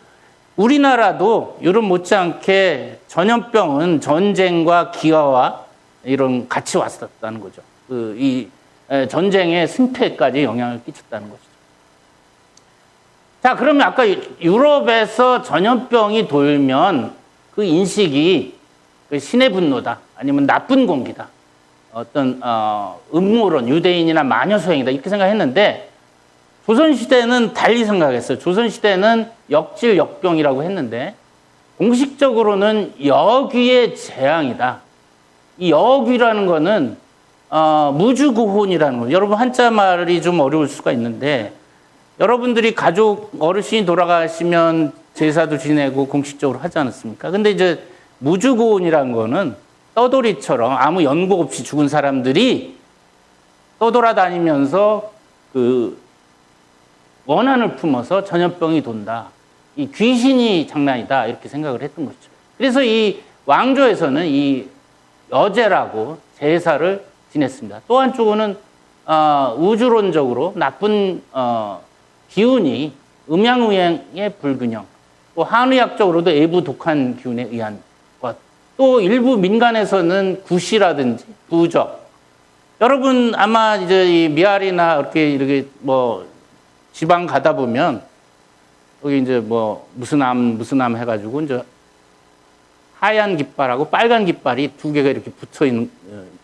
우리나라도 유럽 못지않게 전염병은 전쟁과 기화와 이런 같이 왔었다는 거죠. 이 전쟁의 승패까지 영향을 끼쳤다는 것이죠. 자, 그러면 아까 유럽에서 전염병이 돌면 그 인식이 신의 분노다, 아니면 나쁜 공기다, 어떤 음모론, 유대인이나 마녀소행이다 이렇게 생각했는데, 조선시대는 달리 생각했어요. 조선시대는 역질, 역병이라고 했는데 공식적으로는 여귀의 재앙이다. 이 여귀라는 거는 무주고혼이라는 거예요. 여러분 한자 말이 좀 어려울 수가 있는데, 여러분들이 가족 어르신이 돌아가시면 제사도 지내고 공식적으로 하지 않았습니까? 근데 이제 무주고혼이라는 거는 떠돌이처럼 아무 연고 없이 죽은 사람들이 떠돌아다니면서 원한을 품어서 전염병이 돈다. 이 귀신이 장난이다. 이렇게 생각을 했던 거죠. 그래서 이 왕조에서는 이 여제라고 제사를 지냈습니다. 또 한쪽은 우주론적으로 나쁜 기운이 음양우행의 불균형, 또 한의학적으로도 외부 독한 기운에 의한 것, 또 일부 민간에서는 구시라든지 부적. 여러분 아마 이제 이 미아리나 이렇게 뭐 지방 가다 보면 여기 이제 뭐 무슨 암 해가지고 이제 하얀 깃발하고 빨간 깃발이 두 개가 이렇게 붙어 있는,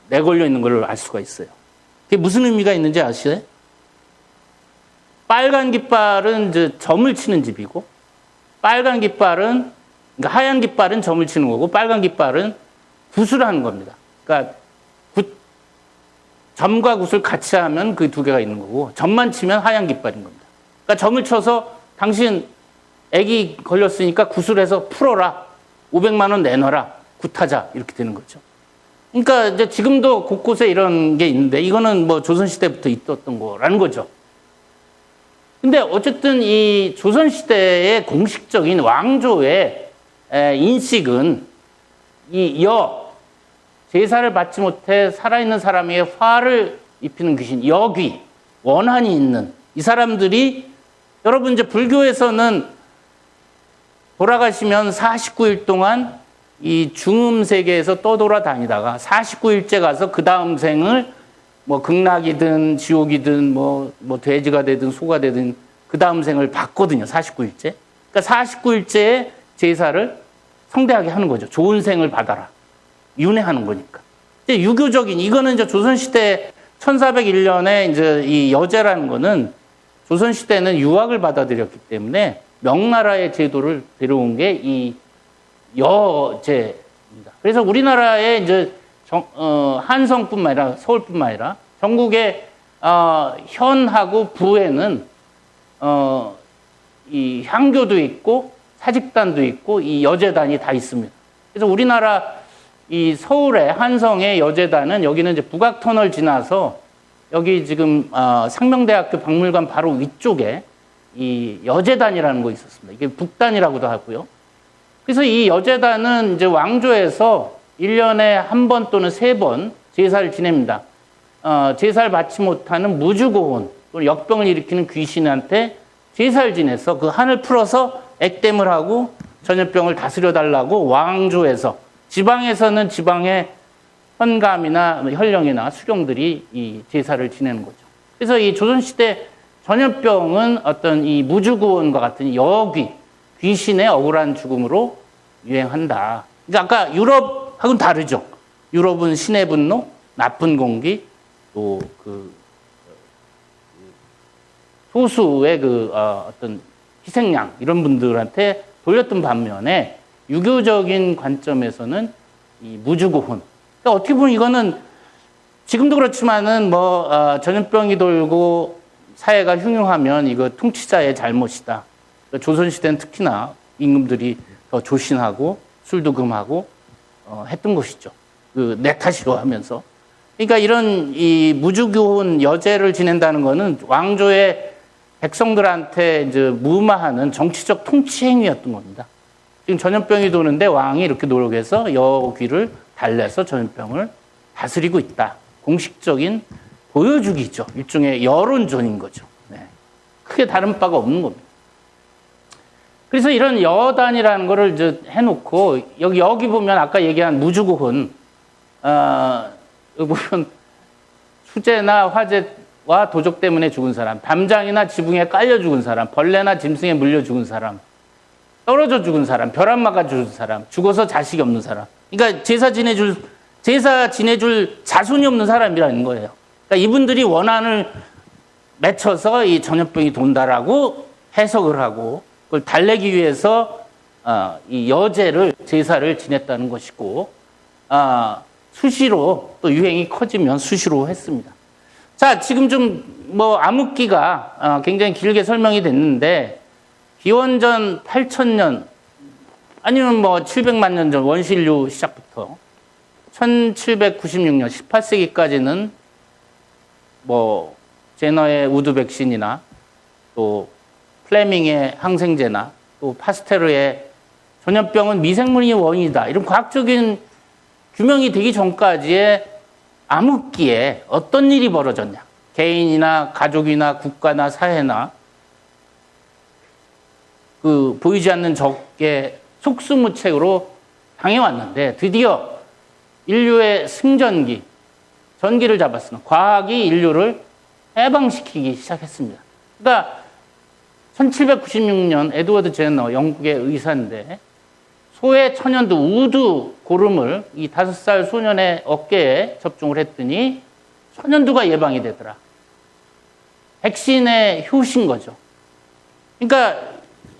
내걸려 있는 걸 알 수가 있어요. 그게 무슨 의미가 있는지 아시죠? 빨간 깃발은 이제 점을 치는 집이고, 빨간 깃발은, 그러니까 하얀 깃발은 점을 치는 거고, 빨간 깃발은 굿을 하는 겁니다. 그러니까 점과 굿을 같이 하면 그 두 개가 있는 거고, 점만 치면 하얀 깃발인 겁니다. 그러니까 점을 쳐서 당신 애기 걸렸으니까 굿을 해서 풀어라. 500만 원 내놔라. 굿하자. 이렇게 되는 거죠. 그러니까 이제 지금도 곳곳에 이런 게 있는데, 이거는 뭐 조선시대부터 있었던 거라는 거죠. 근데 어쨌든 이 조선시대의 공식적인 왕조의 인식은 이 제사를 받지 못해 살아있는 사람에게 화를 입히는 귀신, 여귀, 원한이 있는 이 사람들이, 여러분 이제 불교에서는 돌아가시면 49일 동안 이 중음 세계에서 떠돌아다니다가 49일째 가서 그 다음 생을 뭐 극락이든 지옥이든 뭐 돼지가 되든 소가 되든 그 다음 생을 받거든요. 49일째. 그러니까 49일째에 제사를 성대하게 하는 거죠. 좋은 생을 받아라. 윤회하는 거니까. 이제 유교적인, 이거는 이제 조선시대 1401년에 이제 이 여제라는 거는 조선시대는 유학을 받아들였기 때문에 명나라의 제도를 데려온 게 이 여제입니다. 그래서 우리나라에 이제 한성뿐만 아니라 서울뿐만 아니라 전국의 현하고 부에는 이 향교도 있고 사직단도 있고 이 여제단이 다 있습니다. 그래서 우리나라 이 서울의 한성의 여제단은 여기는 이제 북악터널 지나서 여기 지금 상명대학교 박물관 바로 위쪽에 이 여제단이라는 거 있었습니다. 이게 북단이라고도 하고요. 그래서 이 여제단은 이제 왕조에서 1년에 한 번 또는 3번 제사를 지냅니다. 제사를 받지 못하는 무주고혼 또는 역병을 일으키는 귀신한테 제사를 지내서 그 한을 풀어서 액땜을 하고 전염병을 다스려달라고 왕조에서, 지방에서는 지방의 헌감이나 혈령이나 수령들이 이 제사를 지내는 거죠. 그래서 이 조선시대 전염병은 어떤 이 무주고원과 같은 여귀, 귀신의 억울한 죽음으로 유행한다. 그러니까 아까 유럽하고는 다르죠. 유럽은 신의 분노, 나쁜 공기, 또 그 소수의 그 어떤 희생양 이런 분들한테 돌렸던 반면에 유교적인 관점에서는 이 무주고혼. 그러니까 어떻게 보면 이거는 지금도 그렇지만은 뭐 전염병이 돌고 사회가 흉흉하면 이거 통치자의 잘못이다. 그러니까 조선시대는 특히나 임금들이 더 조신하고 술도 금하고 했던 것이죠. 그 내 탓이로 하면서. 그러니까 이런 이 무주고혼 여제를 지낸다는 거는 왕조의 백성들한테 이제 무마하는 정치적 통치 행위였던 겁니다. 지금 전염병이 도는데 왕이 이렇게 노력해서 여귀를 달래서 전염병을 다스리고 있다. 공식적인 보여주기죠. 일종의 여론전인 거죠. 네. 크게 다른 바가 없는 겁니다. 그래서 이런 여단이라는 거를 이제 해놓고, 여기 보면 아까 얘기한 무주고혼, 여기 보면 수재나 화재와 도적 때문에 죽은 사람, 담장이나 지붕에 깔려 죽은 사람, 벌레나 짐승에 물려 죽은 사람, 떨어져 죽은 사람, 벼락 맞아 죽은 사람, 죽어서 자식이 없는 사람. 그러니까 제사 지내줄 자손이 없는 사람이라는 거예요. 그러니까 이분들이 원한을 맺혀서 이 전염병이 돈다라고 해석을 하고, 그걸 달래기 위해서 이 여제를, 제사를 지냈다는 것이고, 수시로 또 유행이 커지면 수시로 했습니다. 자, 지금 좀 뭐 암흑기가 굉장히 길게 설명이 됐는데, 기원전 8000년 아니면 뭐 700만 년 전 원시인류 시작부터 1796년 18세기까지는 뭐 제너의 우드 백신이나 또 플레밍의 항생제나 또 파스테르의 전염병은 미생물이 원인이다, 이런 과학적인 규명이 되기 전까지의 암흑기에 어떤 일이 벌어졌냐. 개인이나 가족이나 국가나 사회나 그 보이지 않는 적의 속수무책으로 당해왔는데 드디어 인류의 승전기, 전기를 잡았으나 과학이 인류를 해방시키기 시작했습니다. 그러니까 1796년 에드워드 제너, 영국의 의사인데 소의 천연두 우두 고름을 이 5살 소년의 어깨에 접종을 했더니 천연두가 예방이 되더라. 백신의 효신 거죠. 그러니까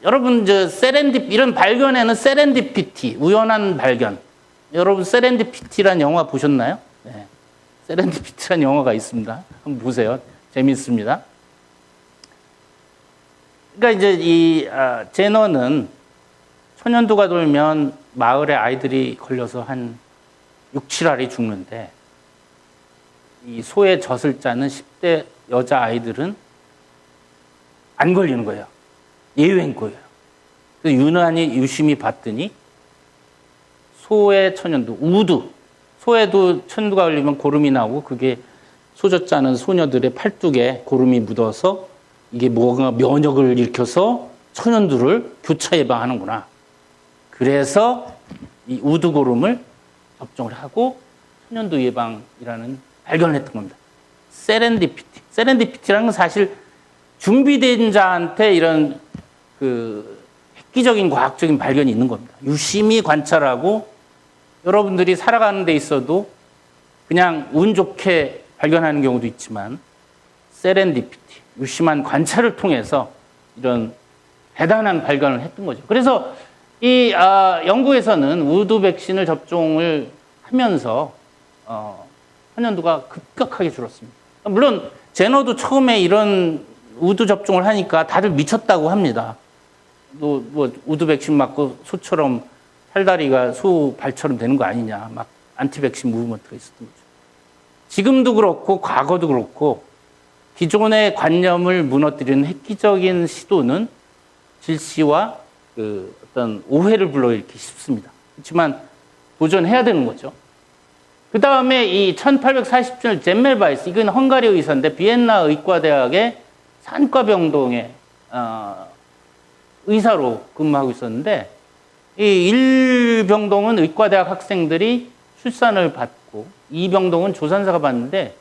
여러분 이런 발견에는 세렌디피티, 우연한 발견. 여러분 세렌디피티란 영화 보셨나요? 네. 세렌디피티란 영화가 있습니다. 한번 보세요. 재밌습니다. 그러니까 이제 제너는 천연두가 돌면 마을에 아이들이 걸려서 한 6, 7알이 죽는데 이 소의 젖을 짜는 10대 여자아이들은 안 걸리는 거예요. 예외인 거예요. 그래서 유난히 유심히 봤더니 소의 천연두, 우두, 소에도 천연두가 걸리면 고름이 나오고 그게 소젖 짜는 소녀들의 팔뚝에 고름이 묻어서 이게 뭐가 면역을 일으켜서 천연두를 교차 예방하는구나. 그래서 이 우두고름을 접종을 하고 천연두 예방이라는 발견을 했던 겁니다. 세렌디피티. 세렌디피티라는 건 사실 준비된 자한테 이런 그 획기적인 과학적인 발견이 있는 겁니다. 유심히 관찰하고 여러분들이 살아가는 데 있어도 그냥 운 좋게 발견하는 경우도 있지만 세렌디피티, 유심한 관찰을 통해서 이런 대단한 발견을 했던 거죠. 그래서 이 영국에서는 우두 백신을 접종을 하면서 천연두가 급격하게 줄었습니다. 물론 제너도 처음에 이런 우두 접종을 하니까 다들 미쳤다고 합니다. 뭐 우두 백신 맞고 소처럼 팔다리가 소 발처럼 되는 거 아니냐, 막 안티백신 무브먼트가 있었던 거죠. 지금도 그렇고 과거도 그렇고 기존의 관념을 무너뜨리는 획기적인 시도는 질시와 그 어떤 오해를 불러일으키기 쉽습니다. 그렇지만 도전해야 되는 거죠. 그 다음에 이 1847년 젬멜바이스, 이건 헝가리 의사인데 비엔나 의과대학의 산과병동의 의사로 근무하고 있었는데 이 1병동은 의과대학 학생들이 출산을 받고 2병동은 조산사가 받는데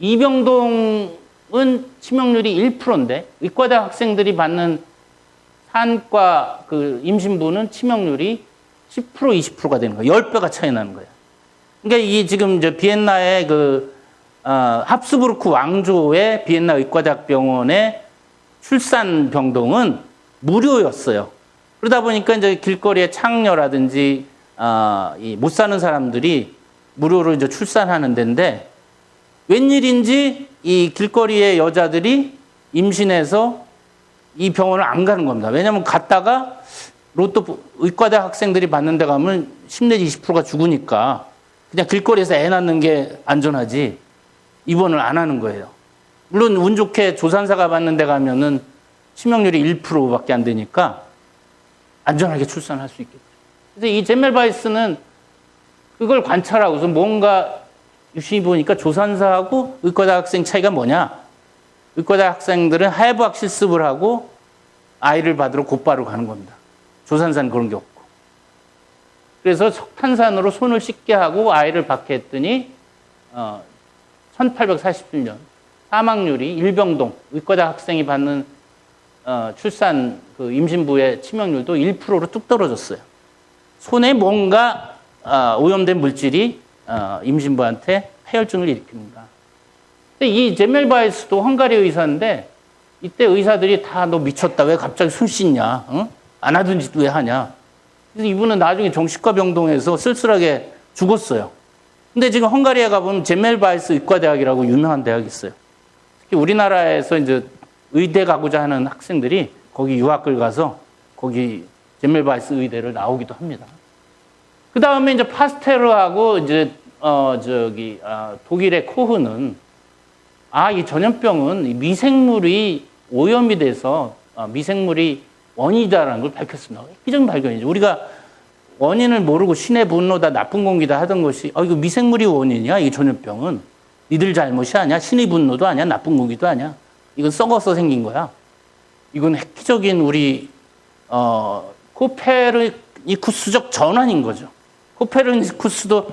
2병동은 치명률이 1%인데 의과대학 학생들이 받는 산과 그 임신부는 치명률이 10% 20%가 되는 거예요. 10배가 차이 나는 거예요. 그러니까 이게 지금 비엔나의 합스부르크 왕조의 비엔나 의과대학 병원의 출산 병동은 무료였어요. 그러다 보니까 이제 길거리에 창녀라든지 못 사는 사람들이 무료로 이제 출산하는 데인데 웬일인지 이 길거리의 여자들이 임신해서 이 병원을 안 가는 겁니다. 왜냐하면 갔다가 로또 의과대 학생들이 받는 데 가면 10 내지 20%가 죽으니까 그냥 길거리에서 애 낳는 게 안전하지 입원을 안 하는 거예요. 물론 운 좋게 조산사가 받는 데 가면은 치명률이 1%밖에 안 되니까 안전하게 출산할 수 있겠죠. 그래서 이 젬멜바이스는 그걸 관찰하고서 뭔가 유심히 보니까 조산사하고 의과대 학생 차이가 뭐냐? 의과대 학생들은 해부학 실습을 하고 아이를 받으러 곧바로 가는 겁니다. 조산사는 그런 게 없고. 그래서 석탄산으로 손을 씻게 하고 아이를 받게 했더니 1847년 사망률이 일병동 의과대 학생이 받는 출산 그 임신부의 치명률도 1%로 뚝 떨어졌어요. 손에 뭔가 오염된 물질이 임신부한테 폐혈증을 일으킵니다. 근데 이 젬멜바이스도 헝가리 의사인데 이때 의사들이 다 너 미쳤다. 왜 갑자기 손 씻냐? 응? 안 하던 짓 왜 하냐? 그래서 이분은 나중에 정신과 병동에서 쓸쓸하게 죽었어요. 근데 지금 헝가리에 가보면 젬멜바이스 의과대학이라고 유명한 대학이 있어요. 특히 우리나라에서 이제 의대 가고자 하는 학생들이 거기 유학을 가서 거기 젬멜바이스 의대를 나오기도 합니다. 그 다음에 이제 파스테르하고 이제 독일의 코흐는 이 전염병은 미생물이 오염이 돼서 미생물이 원인이다라는 걸 밝혔습니다. 획기적인 발견이죠. 우리가 원인을 모르고 신의 분노다, 나쁜 공기다 하던 것이 이거 미생물이 원인이야, 이 전염병은. 니들 잘못이 아니야. 신의 분노도 아니야. 나쁜 무기도 아니야. 이건 썩어서 생긴 거야. 이건 획기적인 우리 코페르니쿠스적 전환인 거죠. 코페르니쿠스도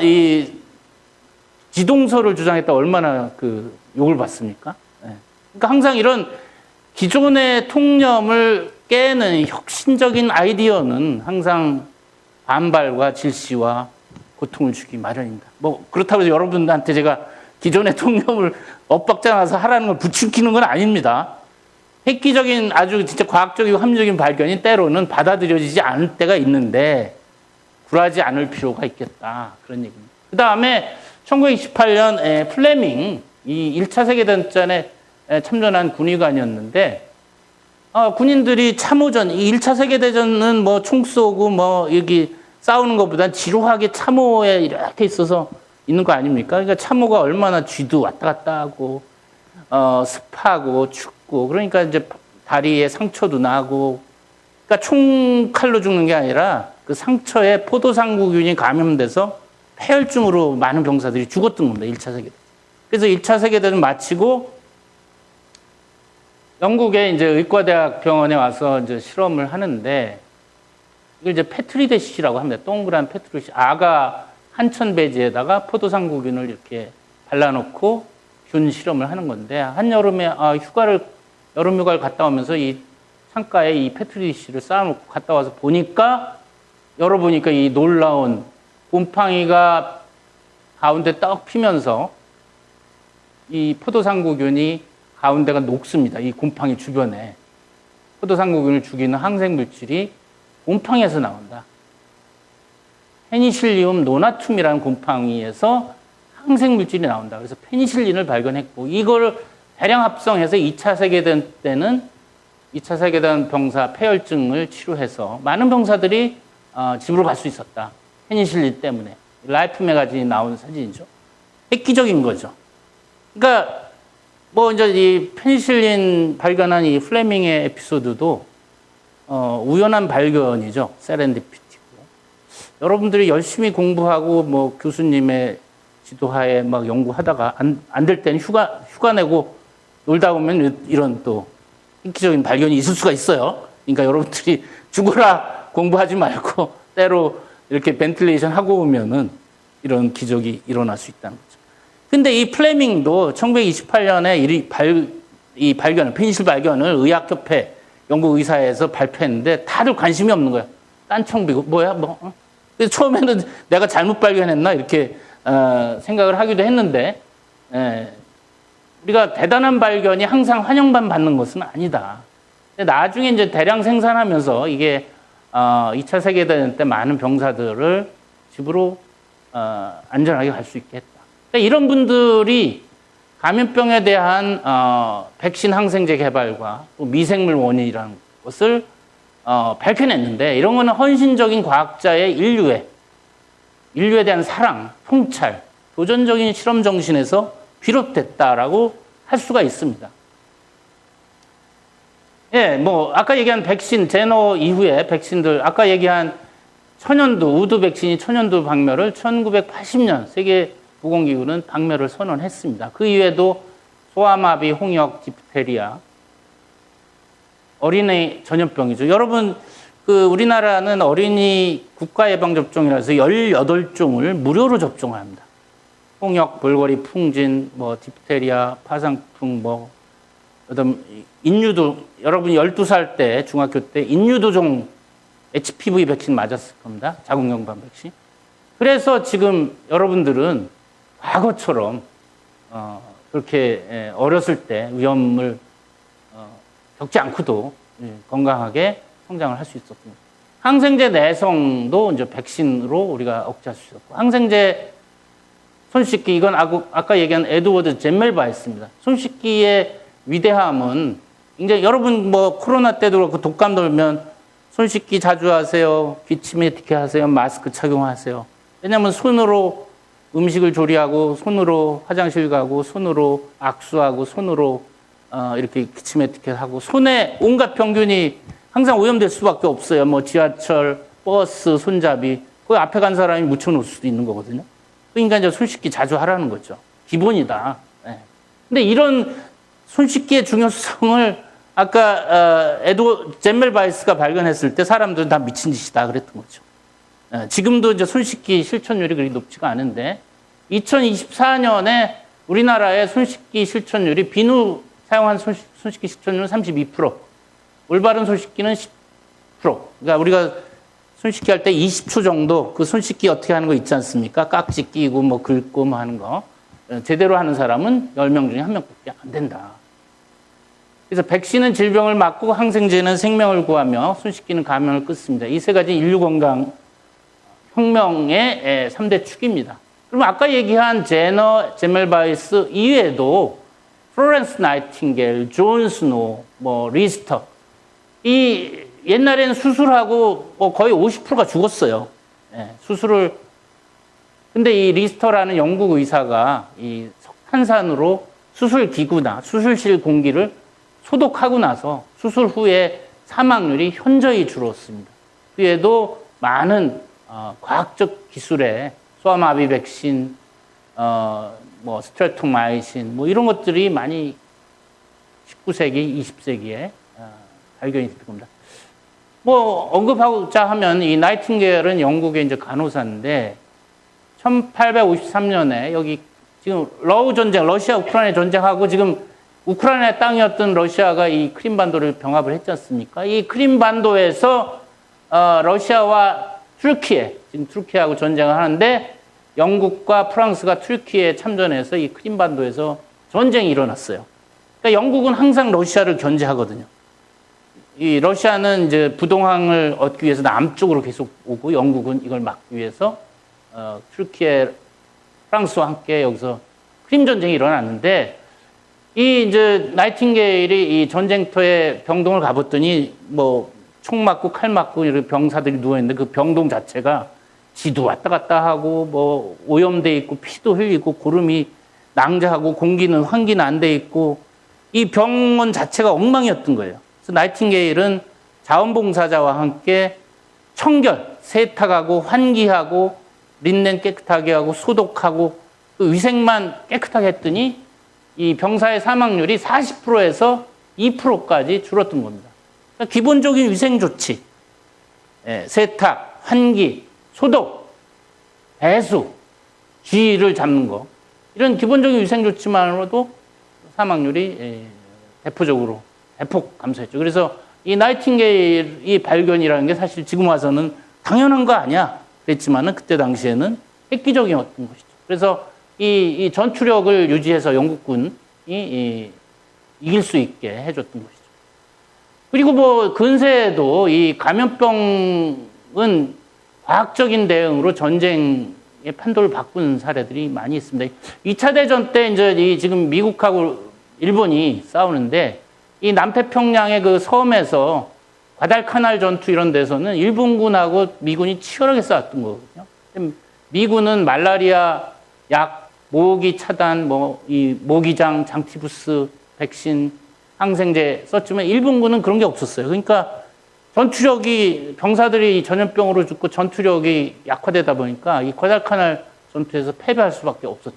이 지동설을 주장했다 얼마나 그 욕을 받습니까? 네. 그러니까 항상 이런 기존의 통념을 깨는 혁신적인 아이디어는 항상 반발과 질시와 고통을 주기 마련입니다. 뭐 그렇다고 해서 여러분들한테 제가 기존의 통념을 엇박자 나서 하라는 걸 부추기는 건 아닙니다. 획기적인 아주 진짜 과학적이고 합리적인 발견이 때로는 받아들여지지 않을 때가 있는데 굴하지 않을 필요가 있겠다. 그런 얘기입니다. 그 다음에 1928년 플레밍, 이 1차 세계대전에 참전한 군의관이었는데 군인들이 참호전, 이 1차 세계대전은 뭐 총 쏘고 뭐 여기 싸우는 것보단 지루하게 참호에 이렇게 있어서 있는 거 아닙니까? 그러니까 참호가 얼마나 쥐도 왔다 갔다 하고 습하고 춥고 그러니까 이제 다리에 상처도 나고 그러니까 총칼로 죽는 게 아니라 그 상처에 포도상구균이 감염돼서 폐혈증으로 많은 병사들이 죽었던 겁니다. 1차 세계대전. 그래서 1차 세계대전 마치고 영국의 이제 의과대학 병원에 와서 이제 실험을 하는데 이걸 이제 페트리데시라고 합니다. 동그란 페트리데시. 아가 한천 배지에다가 포도상구균을 이렇게 발라놓고 균 실험을 하는 건데 한여름에 여름 휴가를 갔다 오면서 이 창가에 이 페트리데시를 쌓아놓고 갔다 와서 열어보니까 이 놀라운 곰팡이가 가운데 떡 피면서 이 포도상구균이 가운데가 녹습니다. 이 곰팡이 주변에. 포도상구균을 죽이는 항생물질이 곰팡이에서 나온다. 페니실리움 노나툼이라는 곰팡이에서 항생물질이 나온다. 그래서 페니실린을 발견했고 이걸 대량 합성해서 2차 세계대전 때는 2차 세계대전 병사 폐혈증을 치료해서 많은 병사들이 집으로 갈 수 있었다. 페니실린 때문에. 라이프 매거진이 나온 사진이죠. 획기적인 거죠. 그러니까 뭐 이제 이 페니실린 발견한 이 플레밍의 에피소드도 우연한 발견이죠. 세렌디피티고. 여러분들이 열심히 공부하고 뭐 교수님의 지도하에 막 연구하다가 안 될 때는 휴가 내고 놀다 보면 이런 또 획기적인 발견이 있을 수가 있어요. 그러니까 여러분들이 죽어라 공부하지 말고 때로 이렇게 벤틸레이션 하고 오면은 이런 기적이 일어날 수 있다는 거죠. 근데 이 플레밍도 1928년에 이 발견을, 페니실 발견을 의학협회 영국 의사회에서 발표했는데 다들 관심이 없는 거예요. 딴청비고 뭐야 뭐. 그래서 처음에는 내가 잘못 발견했나 이렇게 생각을 하기도 했는데 우리가 대단한 발견이 항상 환영만 받는 것은 아니다. 근데 나중에 이제 대량 생산하면서 이게 2차 세계대전 때 많은 병사들을 집으로 안전하게 갈 수 있게 했다. 그러니까 이런 분들이 감염병에 대한 백신 항생제 개발과 또 미생물 원인이라는 것을 밝혀냈는데 이런 거는 헌신적인 과학자의 인류에 대한 사랑, 통찰, 도전적인 실험 정신에서 비롯됐다라고 할 수가 있습니다. 예, 뭐 아까 얘기한 백신 제너 이후에 백신들 아까 얘기한 천연두 우드 백신이 천연두 박멸을 1980년 세계 보건기구는 박멸을 선언했습니다. 그 이외에도 소아마비, 홍역, 디프테리아, 어린이 전염병이죠. 여러분, 우리나라는 어린이 국가예방접종이라서 18종을 무료로 접종을 합니다. 홍역, 볼거리, 풍진, 뭐 디프테리아, 파상풍, 뭐 그다음 인유도 여러분이 12살 때 중학교 때 인유도종 HPV 백신 맞았을 겁니다. 자궁경부암 백신. 그래서 지금 여러분들은 과거처럼 그렇게 어렸을 때 위험을 겪지 않고도 건강하게 성장을 할 수 있었습니다. 항생제 내성도 이제 백신으로 우리가 억제할 수 있었고, 항생제 손 씻기, 이건 아까 얘기한 에드워드 젠멜바였습니다. 손 씻기의 위대함은 이제 여러분 뭐 코로나 때도 그렇고 독감 돌면 손 씻기 자주 하세요. 기침 에티켓 하세요. 마스크 착용하세요. 왜냐하면 손으로 음식을 조리하고 손으로 화장실 가고 손으로 악수하고 손으로 이렇게 기침 에티켓하고 손에 온갖 병균이 항상 오염될 수밖에 없어요. 뭐 지하철, 버스, 손잡이 그 앞에 간 사람이 묻혀놓을 수도 있는 거거든요. 그러니까 이제 손 씻기 자주 하라는 거죠. 기본이다. 예. 근데 이런 손 씻기의 중요성을 아까 잼멜 바이스가 발견했을 때 사람들은 다 미친 짓이다 그랬던 거죠. 지금도 이제 손 씻기 실천율이 그리 높지가 않은데 2024년에 우리나라의 손 씻기 실천율이 비누 사용한 손 씻기 실천율은 32%, 올바른 손 씻기는 10%. 그러니까 우리가 손 씻기 할 때 20초 정도 그 손 씻기 어떻게 하는 거 있지 않습니까? 깍지 끼고 뭐 긁고 뭐 하는 거. 제대로 하는 사람은 10명 중에 1명밖에 안 된다. 그래서 백신은 질병을 막고 항생제는 생명을 구하며 손 씻기는 감염을 끊습니다. 이 세 가지 인류 건강 혁명의 3대 축입니다. 그럼 아까 얘기한 제너, 제멜 바이스 이외에도 플로렌스 나이팅게일, 존 스노우, 뭐 리스터, 이 옛날에는 수술하고 거의 50%가 죽었어요. 수술을. 근데 이 리스터라는 영국 의사가 이 석탄산으로 수술 기구나 수술실 공기를 소독하고 나서 수술 후에 사망률이 현저히 줄었습니다. 그에도 많은 과학적 기술의 소아마비 백신, 뭐 스트레토마이신, 뭐 이런 것들이 많이 19세기, 20세기에 발견이 될 겁니다. 뭐 언급하고자 하면 이 나이팅게일은 영국의 이제 간호사인데 1853년에 여기 지금 러우 전쟁, 러시아 우크라이나 전쟁하고 지금 우크라이나 땅이었던 러시아가 이 크림반도를 병합을 했지 않습니까? 이 크림반도에서 러시아와 튀르키예, 지금 튀르키예하고 전쟁을 하는데 영국과 프랑스가 튀르키예에 참전해서 이 크림반도에서 전쟁이 일어났어요. 그러니까 영국은 항상 러시아를 견제하거든요. 이 러시아는 이제 부동항을 얻기 위해서 남쪽으로 계속 오고 영국은 이걸 막기 위해서 튀르키예, 프랑스와 함께 여기서 크림 전쟁이 일어났는데 이 이제 나이팅게일이 이 전쟁터에 병동을 가봤더니 뭐 총 맞고 칼 맞고 이런 병사들이 누워 있는데 그 병동 자체가 지도 왔다 갔다 하고 뭐 오염돼 있고 피도 흘리고 고름이 낭자하고 공기는 환기는 안 돼 있고 이 병원 자체가 엉망이었던 거예요. 그래서 나이팅게일은 자원봉사자와 함께 청결, 세탁하고 환기하고 린넨 깨끗하게 하고 소독하고 그 위생만 깨끗하게 했더니 이 병사의 사망률이 40%에서 2%까지 줄었던 겁니다. 그러니까 기본적인 위생 조치, 세탁, 환기, 소독, 배수, 쥐를 잡는 거 이런 기본적인 위생 조치만으로도 사망률이 대폭 감소했죠. 그래서 이 나이팅게일이 발견이라는 게 사실 지금 와서는 당연한 거 아니야 그랬지만은 그때 당시에는 획기적이었던 것이죠. 그래서 이 전투력을 유지해서 영국군이 이길 수 있게 해줬던 것이죠. 그리고 뭐 근세에도 이 감염병은 과학적인 대응으로 전쟁의 판도를 바꾼 사례들이 많이 있습니다. 2차 대전 때 이제 지금 미국하고 일본이 싸우는데 이 남태평양의 그 섬에서 과달카날 전투 이런 데서는 일본군하고 미군이 치열하게 싸웠던 거거든요. 미군은 말라리아 약, 모기 차단, 뭐 이 모기장, 장티푸스 백신, 항생제 썼지만 일본군은 그런 게 없었어요. 그러니까 전투력이 병사들이 전염병으로 죽고 전투력이 약화되다 보니까 이 과달카날 전투에서 패배할 수밖에 없었죠.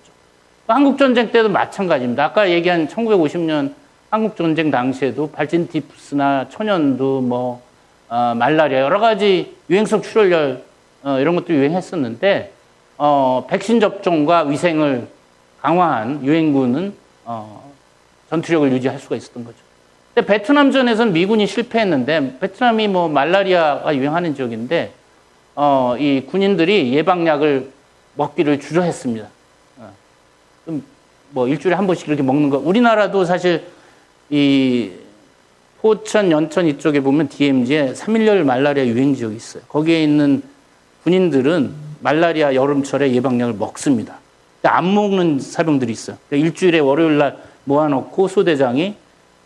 한국 전쟁 때도 마찬가지입니다. 아까 얘기한 1950년 한국 전쟁 당시에도 발진티푸스나 천연두, 뭐 말라리아 여러 가지 유행성 출혈열 이런 것도 유행했었는데 백신 접종과 위생을 강화한 유엔군은 전투력을 유지할 수가 있었던 거죠. 근데 베트남전에서는 미군이 실패했는데 베트남이 뭐 말라리아가 유행하는 지역인데 이 군인들이 예방약을 먹기를 주저했습니다. 뭐 일주일에 한 번씩 이렇게 먹는 거. 우리나라도 사실 이 포천, 연천 이쪽에 보면 DMZ에 3.1열 말라리아 유행 지역이 있어요. 거기에 있는 군인들은 말라리아 여름철에 예방약을 먹습니다. 안 먹는 사병들이 있어요. 일주일에 월요일 날 모아놓고 소대장이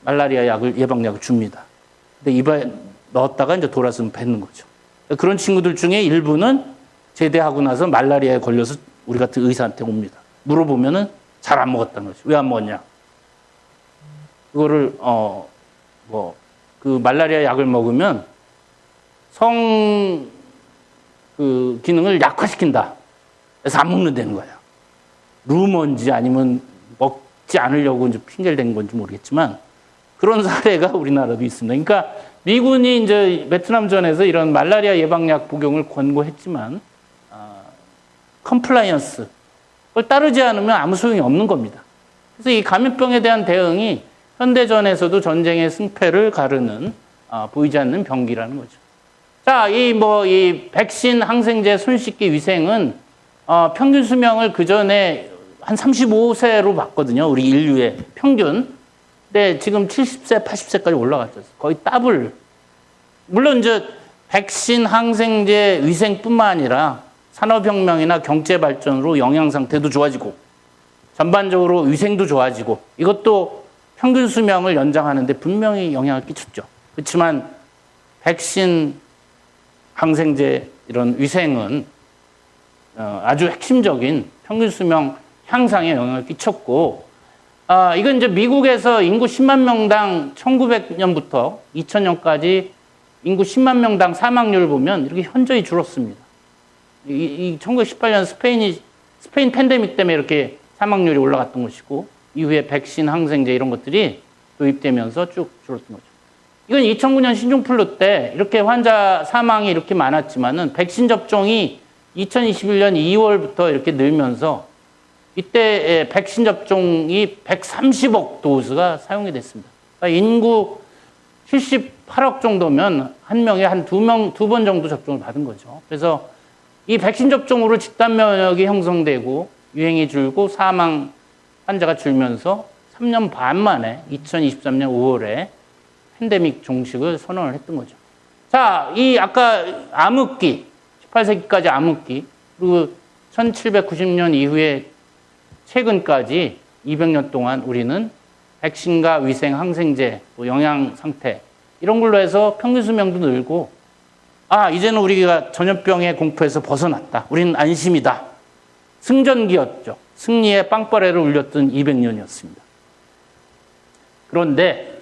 말라리아 약을, 예방약을 줍니다. 근데 입에 넣었다가 이제 돌아서면 뱉는 거죠. 그런 친구들 중에 일부는 제대하고 나서 말라리아에 걸려서 우리 같은 의사한테 옵니다. 물어보면은 잘 안 먹었다는 거죠. 왜 안 먹었냐? 그거를, 그 말라리아 약을 먹으면 그 기능을 약화시킨다. 그래서 안 먹는다는 거예요. 루머인지 아니면 먹지 않으려고 이제 핑계를 댄 건지 모르겠지만 그런 사례가 우리나라도 있습니다. 그러니까 미군이 이제 베트남전에서 이런 말라리아 예방약 복용을 권고했지만 컴플라이언스 그걸 따르지 않으면 아무 소용이 없는 겁니다. 그래서 이 감염병에 대한 대응이 현대전에서도 전쟁의 승패를 가르는 보이지 않는 병기라는 거죠. 자, 이 백신 항생제 손 씻기 위생은 평균 수명을 그 전에 한 35세로 봤거든요. 우리 인류의 평균. 근데 지금 70세, 80세까지 올라갔죠. 거의 더블. 물론 이제 백신 항생제 위생뿐만 아니라 산업혁명이나 경제 발전으로 영양 상태도 좋아지고 전반적으로 위생도 좋아지고 이것도 평균 수명을 연장하는데 분명히 영향을 끼쳤죠. 그렇지만 백신 항생제 이런 위생은 아주 핵심적인 평균 수명 향상에 영향을 끼쳤고, 이건 이제 미국에서 인구 10만 명당 1900년부터 2000년까지 인구 10만 명당 사망률을 보면 이렇게 현저히 줄었습니다. 1918년 스페인 팬데믹 때문에 이렇게 사망률이 올라갔던 것이고, 이후에 백신, 항생제 이런 것들이 도입되면서 쭉 줄었던 거죠. 이건 2009년 신종플루 때 이렇게 환자 사망이 이렇게 많았지만은 백신 접종이 2021년 2월부터 이렇게 늘면서 이때 백신 접종이 130억 도스가 사용이 됐습니다. 그러니까 인구 78억 정도면 한 명에 한 두 번 정도 접종을 받은 거죠. 그래서 이 백신 접종으로 집단 면역이 형성되고 유행이 줄고 사망 환자가 줄면서 3년 반 만에 2023년 5월에 팬데믹 종식을 선언을 했던 거죠. 자, 이 아까 암흑기, 18세기까지 암흑기, 그리고 1790년 이후에 최근까지 200년 동안 우리는 백신과 위생, 항생제, 영양 상태 이런 걸로 해서 평균 수명도 늘고 이제는 우리가 전염병의 공포에서 벗어났다. 우리는 안심이다. 승전기였죠. 승리의 빵빠레를 울렸던 200년이었습니다. 그런데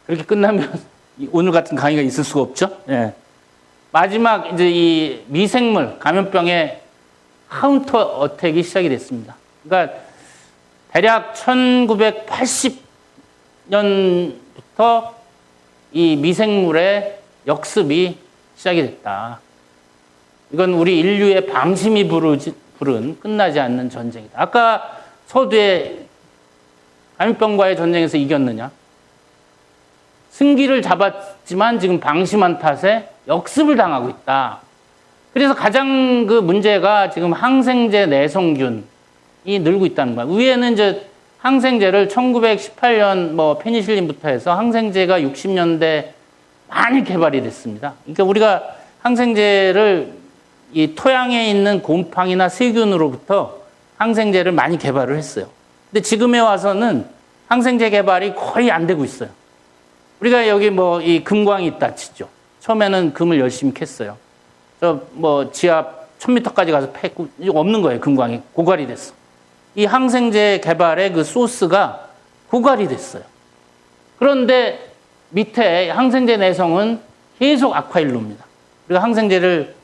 그렇게 끝나면 오늘 같은 강의가 있을 수가 없죠. 예. 마지막 이제 이 미생물 감염병의 카운터 어택이 시작이 됐습니다. 그러니까 대략 1980년부터 이 미생물의 역습이 시작이 됐다. 이건 우리 인류의 방심이 부른 끝나지 않는 전쟁이다. 아까 서두에 감염병과의 전쟁에서 이겼느냐? 승기를 잡았지만 지금 방심한 탓에 역습을 당하고 있다. 그래서 가장 그 문제가 지금 항생제 내성균이 늘고 있다는 거야. 위에는 이제 항생제를 1918년 페니실린부터 해서 항생제가 60년대 많이 개발이 됐습니다. 그러니까 우리가 항생제를 이 토양에 있는 곰팡이나 세균으로부터 항생제를 많이 개발을 했어요. 근데 지금에 와서는 항생제 개발이 거의 안 되고 있어요. 우리가 여기 이 금광이 있다 치죠. 처음에는 금을 열심히 캤어요. 지하 1000m까지 가서 패고 없는 거예요. 금광이 고갈이 됐어. 이 항생제 개발의 그 소스가 고갈이 됐어요. 그런데 밑에 항생제 내성은 계속 악화일로입니다. 우리가 항생제를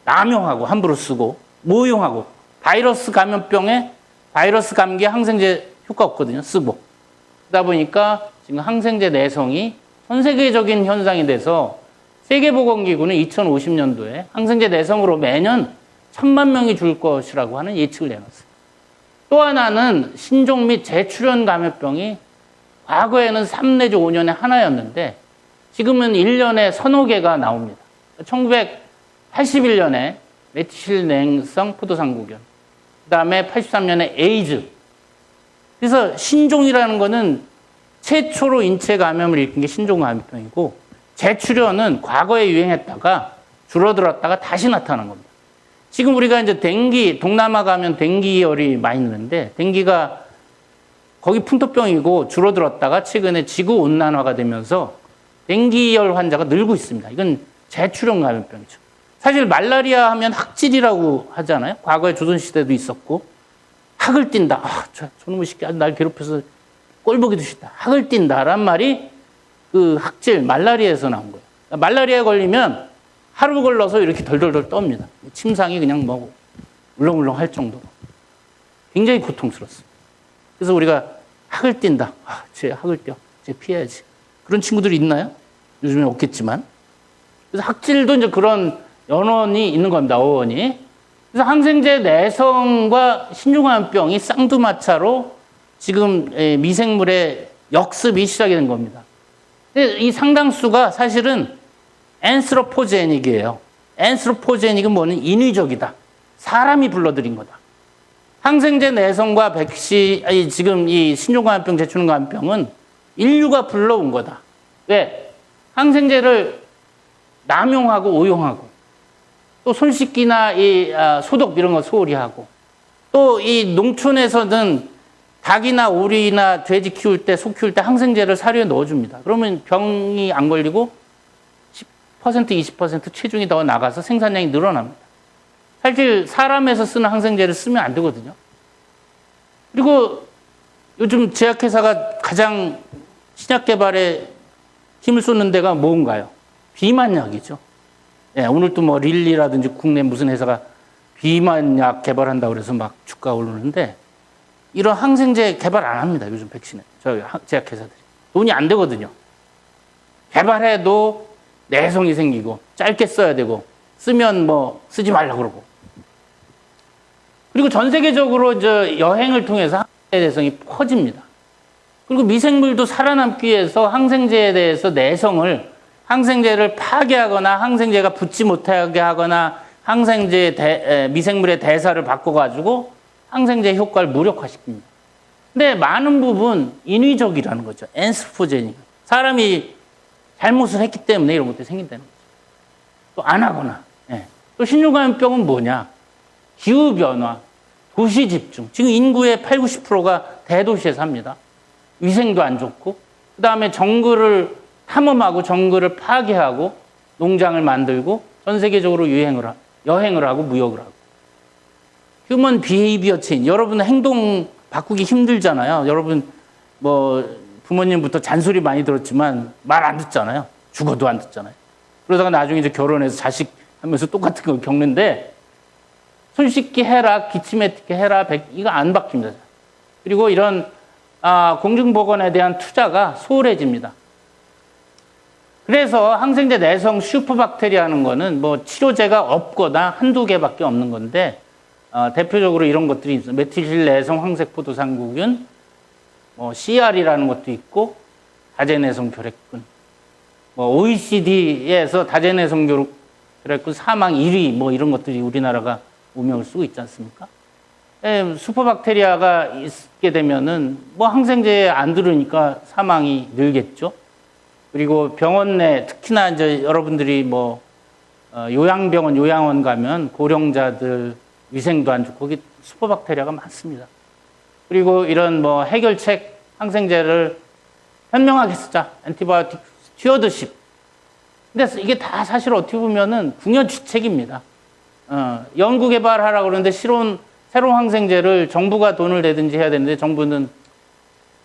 남용하고 함부로 쓰고 모용하고 바이러스 감염병에 바이러스 감기에 항생제 효과 없거든요. 쓰고. 그러다 보니까 지금 항생제 내성이 전 세계적인 현상이 돼서 세계보건기구는 2050년도에 항생제 내성으로 매년 1000만 명이 줄 것이라고 하는 예측을 내놨어요. 또 하나는 신종 및 재출현 감염병이 과거에는 3 내지 5년에 하나였는데 지금은 1년에 서너 개가 나옵니다. 1981년에 메티실 냉성 포도상구균, 그 다음에 83년에 에이즈. 그래서 신종이라는 거는 최초로 인체 감염을 일으킨 게 신종 감염병이고 재출현은 과거에 유행했다가 줄어들었다가 다시 나타난 겁니다. 지금 우리가 이제 댕기, 동남아 가면 댕기열이 많이 있는데 댕기가 거기 풍토병이고 줄어들었다가 최근에 지구온난화가 되면서 댕기열 환자가 늘고 있습니다. 이건 재출현 감염병이죠. 사실 말라리아 하면 학질이라고 하잖아요. 과거에 조선시대도 있었고 학을 띈다. 저놈의 새끼 날 괴롭혀서 꼴보기도 싫다. 학을 띈다란 말이 그 학질, 말라리아에서 나온 거예요. 말라리아에 걸리면 하루 걸러서 이렇게 덜덜덜 떱니다. 침상이 그냥 울렁울렁 할 정도로. 굉장히 고통스럽습니다. 그래서 우리가 학을 띈다. 쟤 학을 띄어. 쟤 피해야지. 그런 친구들이 있나요? 요즘엔 없겠지만. 그래서 학질도 이제 그런 연원이 있는 겁니다. 어원이. 그래서 항생제 내성과 신종암병이 쌍두마차로 지금 미생물의 역습이 시작이 된 겁니다. 이 상당수가 사실은 앤스로포제닉이에요. 앤스로포제닉은 뭐는 인위적이다. 사람이 불러들인 거다. 항생제 내성과 지금 이 신종감염병, 제추능감염병은 인류가 불러온 거다. 왜? 항생제를 남용하고 오용하고 또 손 씻기나 소독 이런 거 소홀히 하고 또 이 농촌에서는 닭이나 오리나 돼지 키울 때, 소 키울 때 항생제를 사료에 넣어줍니다. 그러면 병이 안 걸리고 10%, 20% 체중이 더 나가서 생산량이 늘어납니다. 사실 사람에서 쓰는 항생제를 쓰면 안 되거든요. 그리고 요즘 제약회사가 가장 신약 개발에 힘을 쏟는 데가 뭔가요? 비만약이죠. 예, 오늘 또 뭐 릴리라든지 국내 무슨 회사가 비만약 개발한다고 그래서 막 주가가 오르는데 이런 항생제 개발 안 합니다. 요즘 백신에. 저희 제약회사들이. 돈이 안 되거든요. 개발해도 내성이 생기고 짧게 써야 되고 쓰면 뭐 쓰지 말라고 그러고. 그리고 전 세계적으로 이제 여행을 통해서 항생제 내성이 퍼집니다. 그리고 미생물도 살아남기 위해서 항생제에 대해서 내성을 항생제를 파괴하거나 항생제가 붙지 못하게 하거나 미생물의 대사를 바꿔가지고 항생제 효과를 무력화시킵니다. 근데 많은 부분 인위적이라는 거죠. 앤스로포제닉. 사람이 잘못을 했기 때문에 이런 것들이 생긴다는 거죠. 또 안 하거나. 예. 또 신종감염병은 뭐냐? 기후변화, 도시 집중. 지금 인구의 80, 90%가 대도시에 삽니다. 위생도 안 좋고, 그 다음에 정글을 탐험하고 정글을 파괴하고 농장을 만들고 전 세계적으로 여행을 하고 무역을 하고. 휴먼 비헤이비어 체인. 여러분 행동 바꾸기 힘들잖아요. 여러분 뭐 부모님부터 잔소리 많이 들었지만 말 안 듣잖아요. 죽어도 안 듣잖아요. 그러다가 나중에 이제 결혼해서 자식 하면서 똑같은 걸 겪는데 손 씻기 해라, 기침에 특히 해라, 이거 안 바뀝니다. 그리고 이런 공중보건에 대한 투자가 소홀해집니다. 그래서 항생제 내성 슈퍼박테리아라는 거는 뭐 치료제가 없거나 한두 개밖에 없는 건데 대표적으로 이런 것들이 있어요. 메틸실 내성 황색포도상구균, 뭐 CR이라는 것도 있고 다제내성 결핵균. 뭐 OECD에서 다제내성 결핵균 사망 1위 뭐 이런 것들이 우리나라가 오명을 쓰고 있지 않습니까? 슈퍼박테리아가 있게 되면은 뭐 항생제에 안 들으니까 사망이 늘겠죠. 그리고 병원 내 특히나 이제 여러분들이 뭐 요양병원, 요양원 가면 고령자들 위생도 안 좋고 거기 슈퍼박테리아가 많습니다. 그리고 이런 뭐 해결책 항생제를 현명하게 쓰자. 엔티바이오틱 스튜어드십. 근데 이게 다 사실 어떻게 보면은 궁여지책입니다. 연구 개발하라고 그러는데 새로운 항생제를 정부가 돈을 내든지 해야 되는데 정부는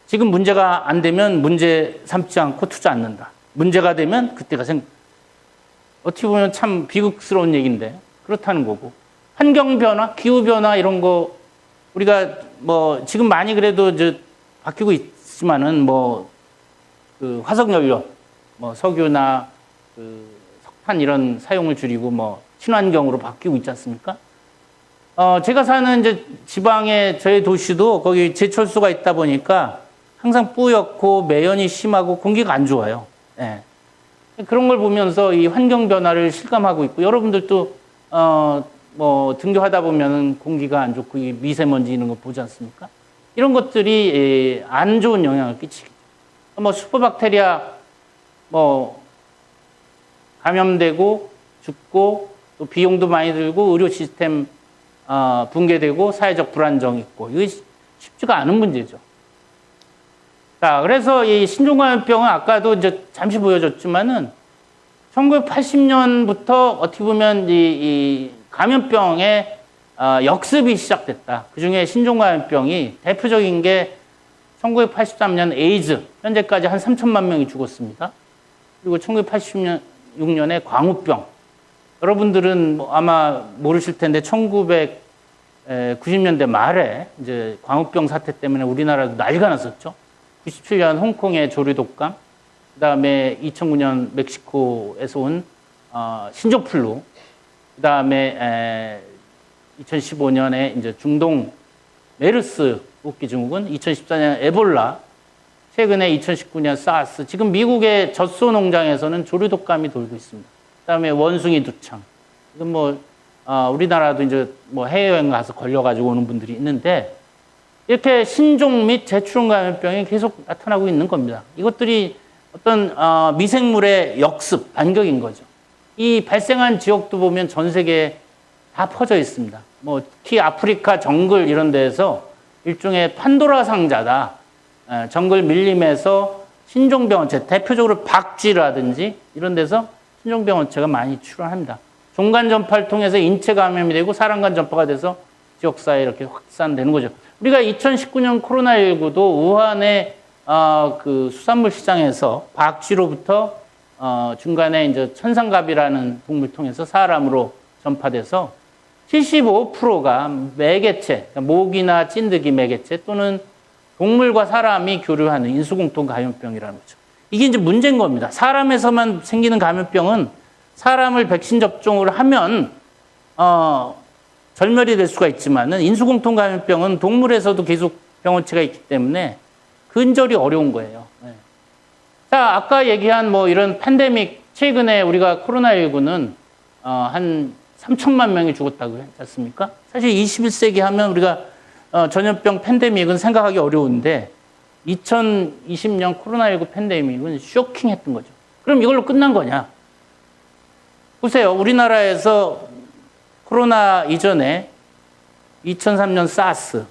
지금 문제가 안 되면 문제 삼지 않고 투자 않는다. 문제가 되면 그때가 어떻게 보면 참 비극스러운 얘기인데 그렇다는 거고. 환경변화, 기후변화 이런 거 우리가 뭐 지금 많이 그래도 이제 바뀌고 있지만은 뭐 그 화석연료, 뭐 석유나 그 석탄 이런 사용을 줄이고 뭐 친환경으로 바뀌고 있지 않습니까? 제가 사는 이제 지방의 저희 도시도 거기 제철소가 있다 보니까 항상 뿌옇고 매연이 심하고 공기가 안 좋아요. 예. 그런 걸 보면서 이 환경 변화를 실감하고 있고 여러분들도 뭐 등교하다 보면은 공기가 안 좋고 이 미세먼지 이런 거 보지 않습니까? 이런 것들이 안 좋은 영향을 끼치겠죠. 뭐 슈퍼박테리아 뭐 감염되고 죽고 또 비용도 많이 들고 의료 시스템 붕괴되고 사회적 불안정 있고 이게 쉽지가 않은 문제죠. 자, 그래서 이 신종감염병은 아까도 이제 잠시 보여줬지만은 1980년부터 어떻게 보면 이 감염병의 역습이 시작됐다. 그 중에 신종감염병이 대표적인 게 1983년 에이즈, 현재까지 한 3천만 명이 죽었습니다. 그리고 1986년에 광우병. 여러분들은 뭐 아마 모르실 텐데 1900 90년대 말에 이제 광우병 사태 때문에 우리나라도 난리가 났었죠. 97년 홍콩의 조류 독감, 그다음에 2009년 멕시코에서 온 신종플루, 그다음에 2015년에 이제 중동 메르스 웃기 증후군, 2014년 에볼라, 최근에 2019년 사스, 지금 미국의 젖소 농장에서는 조류 독감이 돌고 있습니다. 그다음에 원숭이 두창. 이건 뭐 우리나라도 이제 뭐 해외여행 가서 걸려가지고 오는 분들이 있는데 이렇게 신종 및 제추용 감염병이 계속 나타나고 있는 겁니다. 이것들이 어떤 미생물의 역습, 반격인 거죠. 이 발생한 지역도 보면 전 세계에 다 퍼져 있습니다. 뭐 특히 아프리카 정글 이런 데에서 일종의 판도라 상자다. 정글 밀림에서 신종병원체, 대표적으로 박쥐라든지 이런 데서 신종병원체가 많이 출현합니다. 종간 전파를 통해서 인체 감염이 되고 사람 간 전파가 돼서 지역사회에 이렇게 확산되는 거죠. 우리가 2019년 코로나19도 우한의 그 수산물 시장에서 박쥐로부터 중간에 이제 천상갑이라는 동물 통해서 사람으로 전파돼서 75%가 매개체, 그러니까 모기나 찐득이 매개체 또는 동물과 사람이 교류하는 인수공통 감염병이라는 거죠. 이게 이제 문제인 겁니다. 사람에서만 생기는 감염병은 사람을 백신 접종을 하면 절멸이 될 수가 있지만은 인수공통 감염병은 동물에서도 계속 병원체가 있기 때문에 근절이 어려운 거예요. 네. 자, 아까 얘기한 뭐 이런 팬데믹, 최근에 우리가 코로나19는 한 3천만 명이 죽었다고 했지 않습니까? 사실 21세기 하면 우리가 전염병 팬데믹은 생각하기 어려운데 2020년 코로나19 팬데믹은 쇼킹했던 거죠. 그럼 이걸로 끝난 거냐? 보세요. 우리나라에서 코로나 이전에 2003년 사스,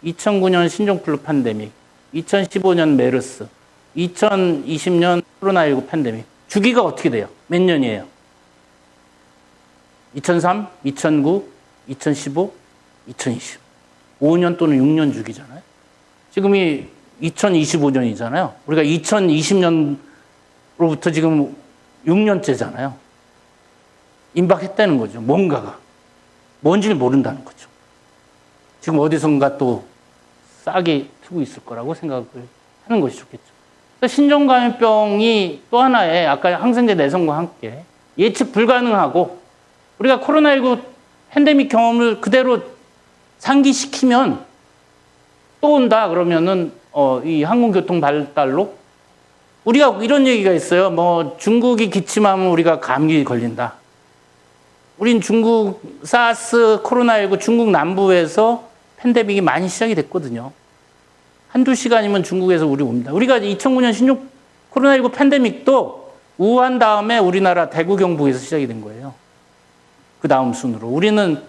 2009년 신종플루 팬데믹, 2015년 메르스, 2020년 코로나19 팬데믹. 주기가 어떻게 돼요? 몇 년이에요? 2003, 2009, 2015, 2020. 5년 또는 6년 주기잖아요. 지금이 2025년이잖아요. 우리가 2020년으로부터 지금 6년째잖아요. 임박했다는 거죠. 뭔가가. 뭔지를 모른다는 거죠. 지금 어디선가 또 싹이 트고 있을 거라고 생각을 하는 것이 좋겠죠. 신종감염병이 또 하나의 아까 항생제 내성과 함께 예측 불가능하고 우리가 코로나19 팬데믹 경험을 그대로 상기시키면 또 온다 그러면은 이 항공교통 발달로 우리가 이런 얘기가 있어요. 뭐 중국이 기침하면 우리가 감기 걸린다. 우린 중국 사스 코로나19 중국 남부에서 팬데믹이 많이 시작이 됐거든요. 한두 시간이면 중국에서 우리 옵니다. 우리가 2009년 신종 코로나19 팬데믹도 우한 다음에 우리나라 대구 경북에서 시작이 된 거예요. 그 다음 순으로. 우리는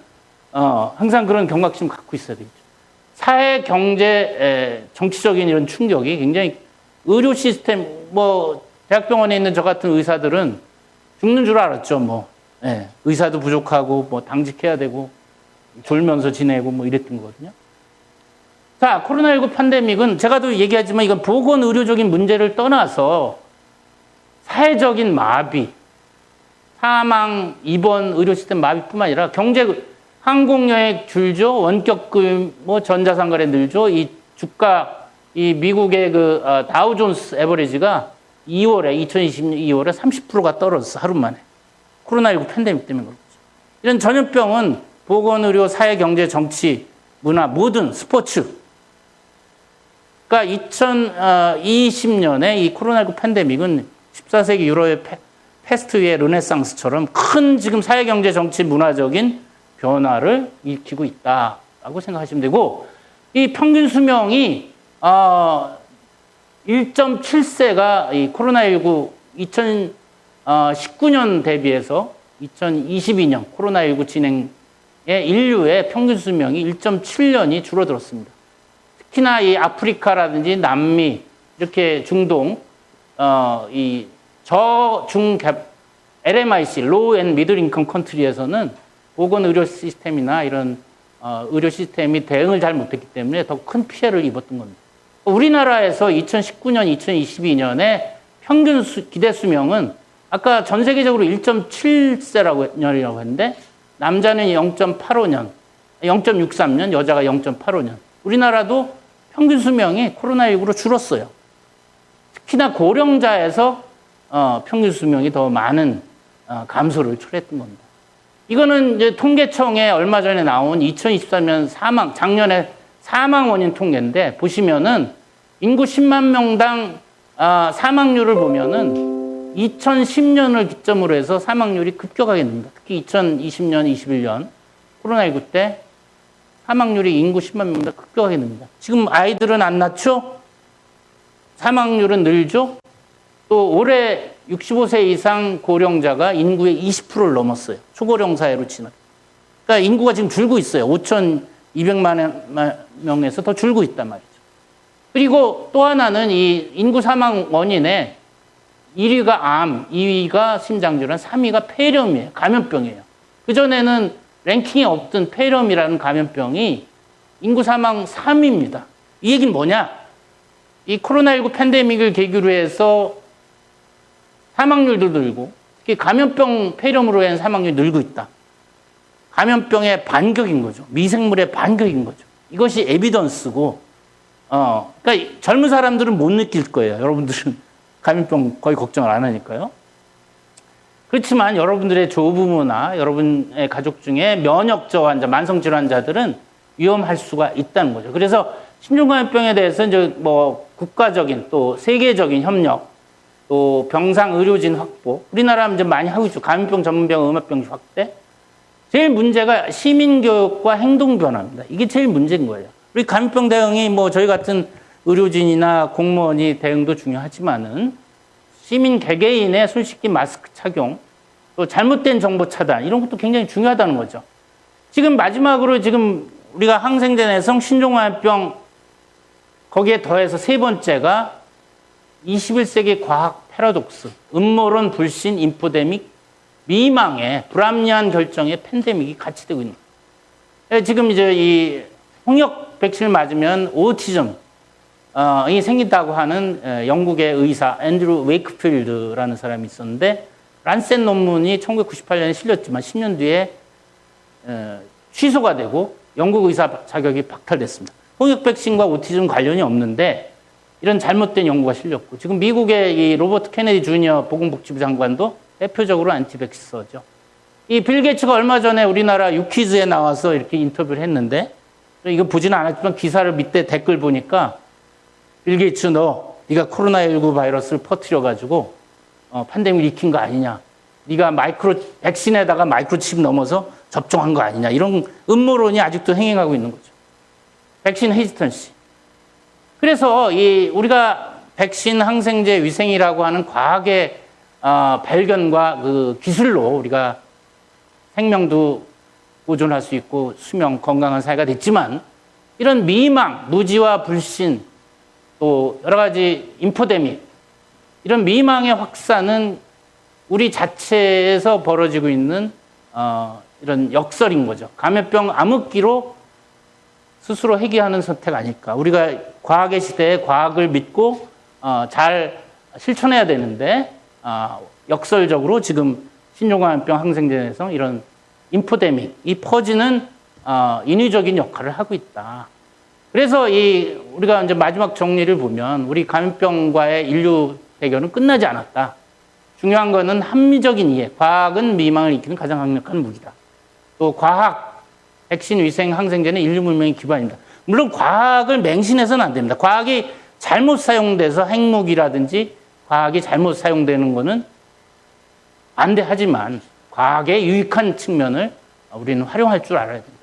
항상 그런 경각심 갖고 있어야 되겠죠. 사회, 경제, 정치적인 이런 충격이 굉장히 의료 시스템, 뭐 대학병원에 있는 저 같은 의사들은 죽는 줄 알았죠. 뭐 의사도 부족하고 뭐 당직해야 되고 졸면서 지내고 뭐 이랬던 거거든요. 자, 코로나19 팬데믹은 제가 또 얘기하지만 이건 보건 의료적인 문제를 떠나서 사회적인 마비, 사망, 입원, 의료 시스템 마비뿐만 아니라 경제, 항공여행 줄죠, 원격금, 뭐 전자상거래 늘죠, 이 주가, 이 미국의 그 다우존스 에버리지가 2020년 2월에 30%가 떨어졌어, 하루 만에. 코로나19 팬데믹 때문에 그렇죠. 이런 전염병은 보건, 의료, 사회, 경제, 정치, 문화, 모든 스포츠. 그러니까 2020년에 이 코로나19 팬데믹은 14세기 유럽의 패스트의 르네상스처럼 큰 지금 사회, 경제, 정치, 문화적인 변화를 일으키고 있다라고 생각하시면 되고, 이 평균 수명이 1.7세가 이 코로나19 2019년 대비해서 2022년 코로나19 진행의 인류의 평균 수명이 1.7년이 줄어들었습니다. 특히나 이 아프리카라든지 남미, 이렇게 중동, 이 저중갭 LMIC, Low and Middle Income Country에서는 보건 의료 시스템이나 이런 의료 시스템이 대응을 잘 못했기 때문에 더 큰 피해를 입었던 겁니다. 우리나라에서 2019년, 2022년에 평균 기대 수명은 아까 전 세계적으로 1.7세라고 했는데 남자는 0.85년, 0.63년, 여자가 0.85년. 우리나라도 평균 수명이 코로나19로 줄었어요. 특히나 고령자에서 평균 수명이 더 많은 감소를 초래했던 겁니다. 이거는 이제 통계청에 얼마 전에 나온 2023년 작년에 사망 원인 통계인데, 보시면은 인구 10만 명당 사망률을 보면은 2010년을 기점으로 해서 사망률이 급격하게 늡니다. 특히 2020년, 21년 코로나19 때 사망률이 인구 10만 명당 급격하게 늡니다. 지금 아이들은 안 낳죠? 사망률은 늘죠? 또 올해 65세 이상 고령자가 인구의 20%를 넘었어요. 초고령 사회로 진화. 그러니까 인구가 지금 줄고 있어요. 5,200만 명에서 더 줄고 있단 말이죠. 그리고 또 하나는 이 인구 사망 원인에 1위가 암, 2위가 심장질환, 3위가 폐렴이에요. 감염병이에요. 그전에는 랭킹에 없던 폐렴이라는 감염병이 인구 사망 3위입니다. 이 얘기는 뭐냐? 이 코로나19 팬데믹을 계기로 해서 사망률도 늘고, 특히 감염병 폐렴으로 인한 사망률이 늘고 있다. 감염병의 반격인 거죠. 미생물의 반격인 거죠. 이것이 에비던스고, 그러니까 젊은 사람들은 못 느낄 거예요. 여러분들은 감염병 거의 걱정을 안 하니까요. 그렇지만 여러분들의 조부모나 여러분의 가족 중에 면역저 환자, 만성질환자들은 위험할 수가 있다는 거죠. 그래서 심중감염병에 대해서 이제 뭐 국가적인 또 세계적인 협력, 또 병상 의료진 확보, 우리나라 이제 많이 하고 있죠. 감염병 전문병 음압병 확대. 제일 문제가 시민교육과 행동변화입니다. 이게 제일 문제인 거예요. 우리 감염병 대응이 뭐 저희 같은 의료진이나 공무원이 대응도 중요하지만은 시민 개개인의 손 씻기 마스크 착용, 또 잘못된 정보 차단, 이런 것도 굉장히 중요하다는 거죠. 지금 마지막으로 지금 우리가 항생제 내성 신종감염병, 거기에 더해서 세 번째가 21세기 과학 패러독스, 음모론, 불신, 인포데믹, 미망의 불합리한 결정의 팬데믹이 같이 되고 있는 거예요. 지금 이제 이 홍역 백신을 맞으면 오티즘이 생긴다고 하는 영국의 의사 앤드루 웨이크필드라는 사람이 있었는데, 란셋 논문이 1998년에 실렸지만 10년 뒤에 취소가 되고 영국 의사 자격이 박탈됐습니다. 홍역 백신과 오티즘 관련이 없는데 이런 잘못된 연구가 실렸고, 지금 미국의 이 로버트 케네디 주니어 보건복지부 장관도 대표적으로 안티백스어죠. 이 빌 게이츠가 얼마 전에 우리나라 유퀴즈에 나와서 이렇게 인터뷰를 했는데, 이거 보지는 않았지만 기사를 밑에 댓글 보니까 빌 게이츠 네가 코로나19 바이러스를 퍼뜨려가지고 팬데믹 일으킨 거 아니냐. 네가 백신에다가 마이크로칩 넘어서 접종한 거 아니냐. 이런 음모론이 아직도 행행하고 있는 거죠. 백신 헤지턴시. 그래서 우리가 백신, 항생제, 위생이라고 하는 과학의 발견과 그 기술로 우리가 생명도 보존할 수 있고 수명, 건강한 사회가 됐지만, 이런 미망, 무지와 불신, 또 여러 가지 인포데믹, 이런 미망의 확산은 우리 자체에서 벌어지고 있는 이런 역설인 거죠. 감염병 암흑기로 스스로 해결하는 선택 아닐까. 우리가 과학의 시대에 과학을 믿고 잘 실천해야 되는데, 역설적으로 지금 신종감염병, 항생제 내성, 이런 인포데믹, 이 퍼지는 인위적인 역할을 하고 있다. 그래서 우리가 이제 마지막 정리를 보면 우리 감염병과의 인류 대결은 끝나지 않았다. 중요한 거는 합리적인 이해, 과학은 미망을 일으키는 가장 강력한 무기다. 또 과학, 백신, 위생, 항생제는 인류 문명의 기반입니다. 물론 과학을 맹신해서는 안 됩니다. 과학이 잘못 사용돼서 핵무기라든지 과학이 잘못 사용되는 거는 안 돼. 하지만 과학의 유익한 측면을 우리는 활용할 줄 알아야 됩니다.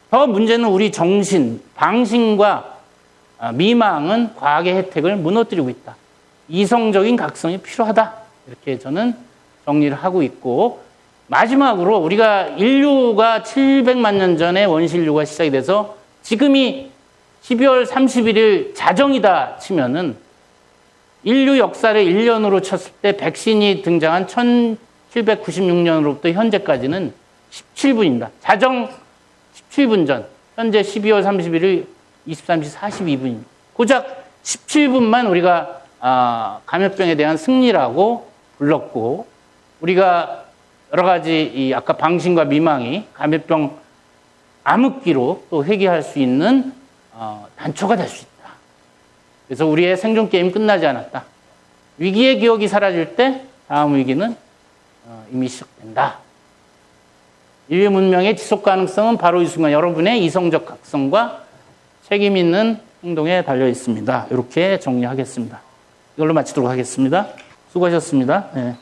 더 문제는 우리 정신, 방심과 미망은 과학의 혜택을 무너뜨리고 있다. 이성적인 각성이 필요하다. 이렇게 저는 정리를 하고 있고, 마지막으로 우리가 인류가 700만 년 전에 원시인류가 시작이 돼서 지금이 12월 31일 자정이다 치면은 인류 역사를 1년으로 쳤을 때 백신이 등장한 1796년으로부터 현재까지는 17분입니다. 자정 17분 전, 현재 12월 31일 23시 42분입니다. 고작 17분만 우리가 감염병에 대한 승리라고 불렀고, 우리가 여러 가지 아까 방심과 미망이 감염병 암흑기로 또 회귀할 수 있는 단초가 될 수 있다. 그래서 우리의 생존 게임 끝나지 않았다. 위기의 기억이 사라질 때 다음 위기는 이미 시작된다. 인류 문명의 지속 가능성은 바로 이 순간 여러분의 이성적 각성과 책임 있는 행동에 달려 있습니다. 이렇게 정리하겠습니다. 이걸로 마치도록 하겠습니다. 수고하셨습니다. 네.